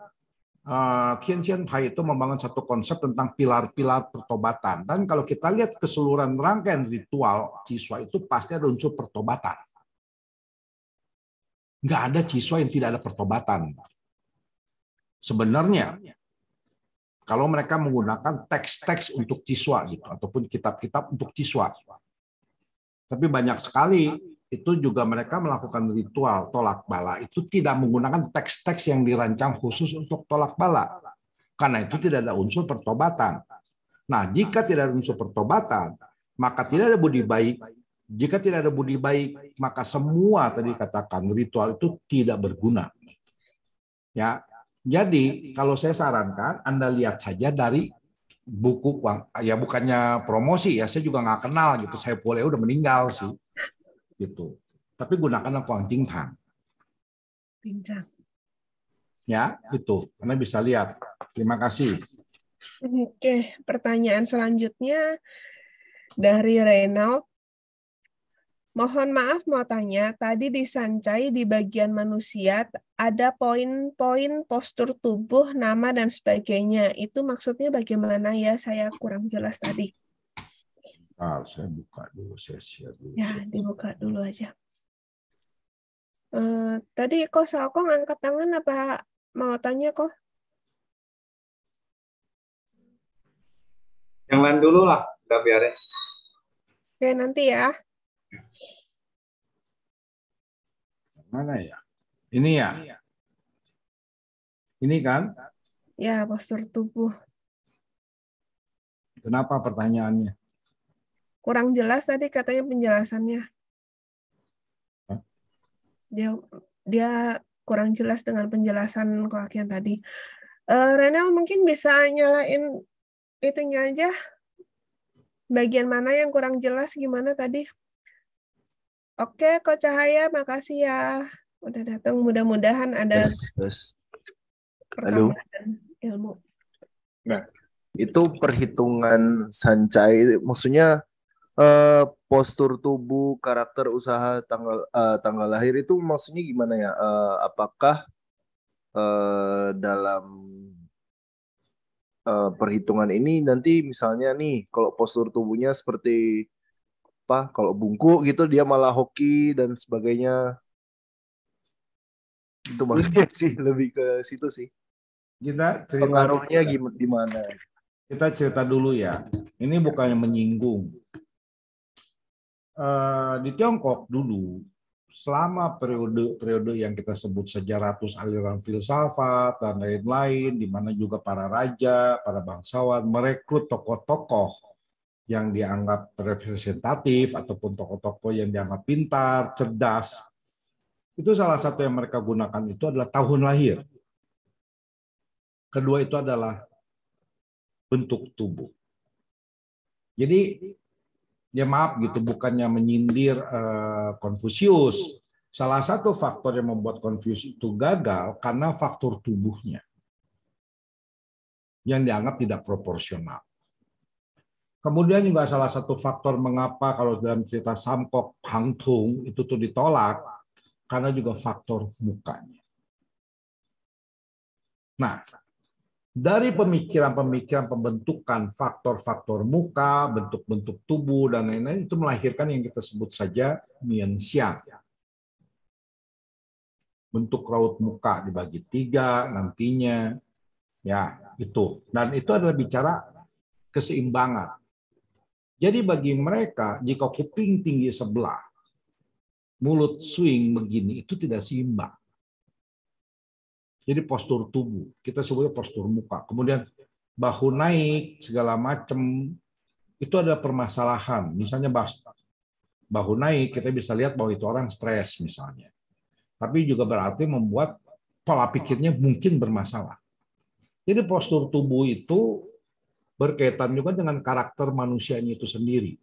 Tien Sien Pai itu membangun satu konsep tentang pilar-pilar pertobatan. Dan kalau kita lihat keseluruhan rangkaian ritual Ciswa itu pasti ada unsur pertobatan. Nggak ada Ciswa yang tidak ada pertobatan. Sebenarnya, kalau mereka menggunakan teks-teks untuk Ciswa gitu, ataupun kitab-kitab untuk Ciswa. Tapi banyak sekali itu juga mereka melakukan ritual tolak bala itu tidak menggunakan teks-teks yang dirancang khusus untuk tolak bala. Karena itu tidak ada unsur pertobatan. Nah, jika tidak ada unsur pertobatan, maka tidak ada budi baik. Jika tidak ada budi baik, maka semua tadi katakan ritual itu tidak berguna. Ya. Jadi, kalau saya sarankan Anda lihat saja dari buku, ya bukannya promosi ya, saya juga nggak kenal gitu. Saya boleh udah meninggal sih. Gitu. Tapi gunakanlah Kuang Jing Tang. Ya, itu. Anda bisa lihat. Terima kasih. Oke, pertanyaan selanjutnya dari Reynald. Mohon maaf mau tanya, tadi di Sancai di bagian manusia ada poin-poin postur tubuh, nama, dan sebagainya. Itu maksudnya bagaimana ya? Saya kurang jelas tadi. Saya buka dulu, saya share dulu. Ya, dibuka dulu aja. Tadi kok Salkong angkat tangan apa mau tanya kok? Yang lain dulu lah, udah biarin. Oke, nanti ya. Mana ya? Ini ya? Ini kan? Ya, postur tubuh. Kenapa pertanyaannya? Kurang jelas tadi katanya penjelasannya. Hah? Dia kurang jelas dengan penjelasan Koak yang tadi. Renel mungkin bisa nyalain itunya aja. Bagian mana yang kurang jelas gimana tadi? Oke, Kok Cahaya, makasih ya. Udah datang, mudah-mudahan ada pertambahan ilmu. Nah, itu perhitungan Sancai, maksudnya postur tubuh, karakter usaha, tanggal lahir itu maksudnya gimana ya? Apakah dalam perhitungan ini nanti misalnya nih kalau postur tubuhnya seperti apa? Kalau bungkuk gitu dia malah hoki dan sebagainya. Itu maksudnya sih lebih ke situ sih. Kita cerita pengaruhnya gimana? Kita cerita dulu ya. Ini bukannya menyinggung. Di Tiongkok dulu, selama periode yang kita sebut sejaratus aliran filsafat dan lain-lain, di mana juga para raja, para bangsawan merekrut tokoh-tokoh yang dianggap representatif ataupun tokoh-tokoh yang dianggap pintar, cerdas. Itu salah satu yang mereka gunakan itu adalah tahun lahir. Kedua itu adalah bentuk tubuh. Jadi ya maaf gitu, bukannya menyindir Konfusius. Salah satu faktor yang membuat Konfusius itu gagal karena faktor tubuhnya yang dianggap tidak proporsional. Kemudian juga salah satu faktor mengapa kalau dalam cerita Samkok Hangtung itu tuh ditolak karena juga faktor mukanya. Nah, dari pemikiran-pemikiran pembentukan faktor-faktor muka, bentuk-bentuk tubuh, dan lain-lain, itu melahirkan yang kita sebut saja Mianxiang. Bentuk raut muka dibagi 3 nantinya. Ya, itu. Dan itu adalah bicara keseimbangan. Jadi bagi mereka, jika kuping tinggi sebelah, mulut swing begini, itu tidak seimbang. Jadi postur tubuh, kita sebutnya postur muka. Kemudian bahu naik, segala macam, itu ada permasalahan. Misalnya bahu naik, kita bisa lihat bahwa itu orang stres misalnya. Tapi juga berarti membuat pola pikirnya mungkin bermasalah. Jadi postur tubuh itu berkaitan juga dengan karakter manusianya itu sendiri.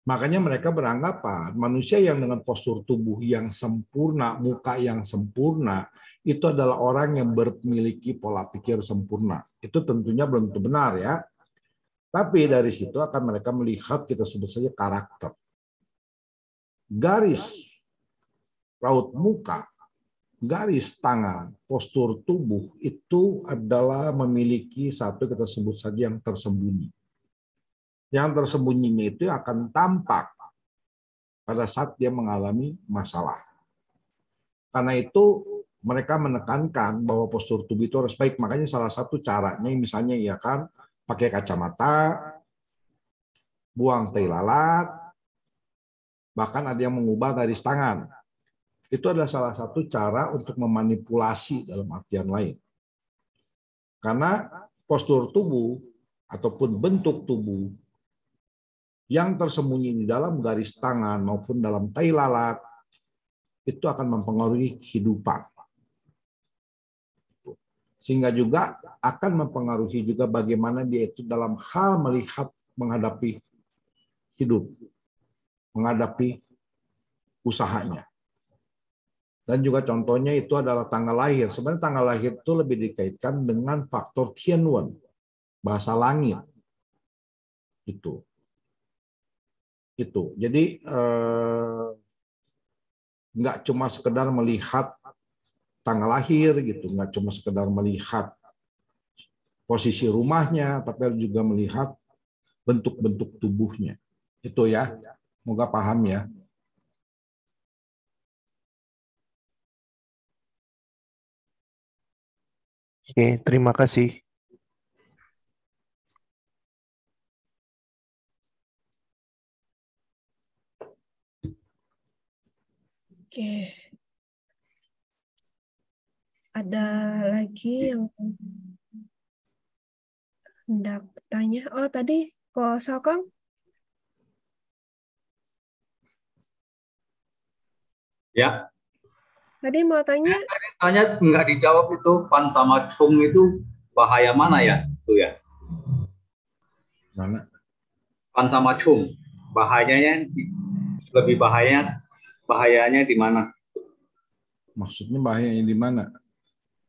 Makanya mereka beranggapan manusia yang dengan postur tubuh yang sempurna, muka yang sempurna, itu adalah orang yang memiliki pola pikir sempurna. Itu tentunya belum tentu benar ya. Tapi dari situ akan mereka melihat, kita sebut saja karakter. Garis raut muka, garis tangan, postur tubuh itu adalah memiliki satu kita sebut saja yang tersembunyi. Yang tersembunyinya itu akan tampak pada saat dia mengalami masalah. Karena itu mereka menekankan bahwa postur tubuh itu harus baik. Makanya salah satu caranya misalnya ya kan pakai kacamata, buang tai lalat, bahkan ada yang mengubah garis tangan. Itu adalah salah satu cara untuk memanipulasi dalam artian lain. Karena postur tubuh ataupun bentuk tubuh yang tersembunyi di dalam garis tangan maupun dalam tai lalat itu akan mempengaruhi kehidupan. Sehingga juga akan mempengaruhi juga bagaimana dia itu dalam hal melihat menghadapi hidup, menghadapi usahanya. Dan juga contohnya itu adalah tanggal lahir. Sebenarnya tanggal lahir itu lebih dikaitkan dengan faktor Tianwen, bahasa langit. Itu. Jadi nggak cuma sekedar melihat tanggal lahir gitu, nggak cuma sekedar melihat posisi rumahnya, tapi juga melihat bentuk-bentuk tubuhnya. Itu ya, semoga paham ya. Oke, terima kasih. Oke. Ada lagi yang hendak bertanya? Oh, tadi Ko Sokong Ya, tadi mau tanya. tanya nggak dijawab itu Fan sama Chung itu bahaya mana ya? Itu ya. Mana? Fan sama Chung, bahayanya lebih bahayanya di mana? Maksudnya bahayanya di mana?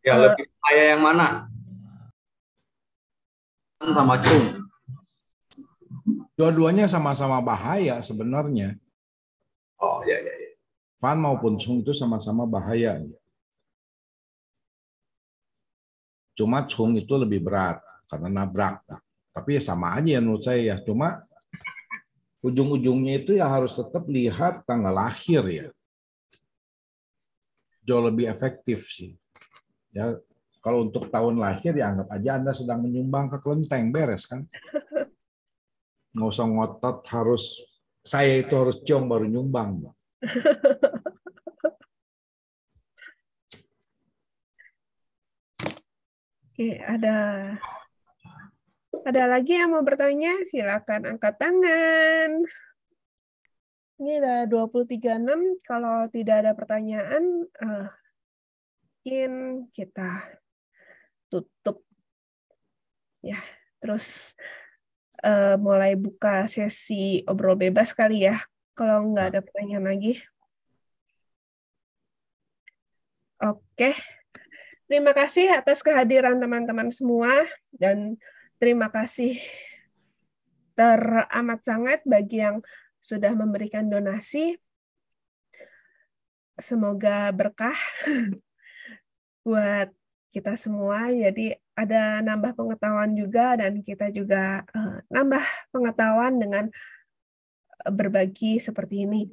Ya, lebih bahaya yang mana? Fan sama Chung. Dua-duanya sama-sama bahaya sebenarnya. Oh, ya. Fan maupun Chung itu sama-sama bahaya. Cuma Chung itu lebih berat karena nabrak. Tapi ya sama aja ya menurut saya ya. Cuma ujung-ujungnya itu ya harus tetap lihat tanggal lahir ya. Jauh lebih efektif sih. Ya, kalau untuk tahun lahir ya anggap aja Anda sedang menyumbang ke kelenteng, beres kan? Nggak usah ngotot harus saya itu harus ciong baru nyumbang. Oke, ada lagi yang mau bertanya? Silakan angkat tangan. Ini ada 23.6. Kalau tidak ada pertanyaan, mungkin kita tutup ya. Terus mulai buka sesi obrol bebas kali ya. Kalau nggak ada pertanyaan lagi. Oke. Terima kasih atas kehadiran teman-teman semua dan terima kasih teramat sangat bagi yang sudah memberikan donasi. Semoga berkah buat kita semua. Jadi ada nambah pengetahuan juga dan kita juga nambah pengetahuan dengan berbagi seperti ini.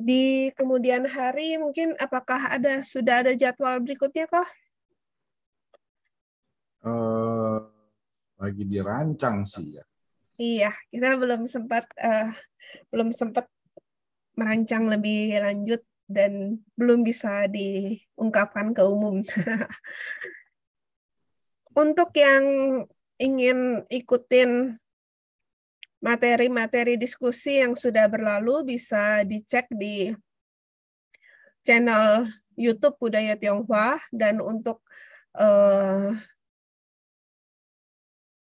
Di kemudian hari mungkin apakah sudah ada jadwal berikutnya kok? Lagi dirancang sih ya. Iya, kita belum sempat merancang lebih lanjut dan belum bisa diungkapkan ke umum. Untuk yang ingin ikutin materi-materi diskusi yang sudah berlalu, bisa dicek di channel YouTube Budaya Tionghoa, dan untuk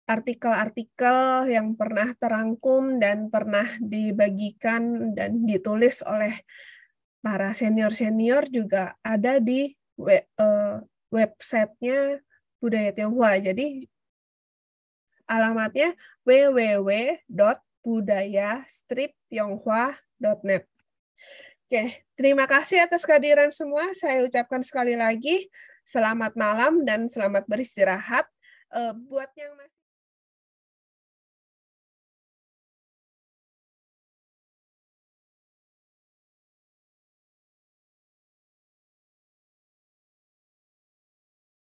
artikel-artikel yang pernah terangkum dan pernah dibagikan dan ditulis oleh para senior-senior juga ada di websitenya Budaya Tionghoa. Jadi alamatnya www.budaya-tionghoa.net. Oke, terima kasih atas kehadiran semua. Saya ucapkan sekali lagi selamat malam dan selamat beristirahat. Buat yang masih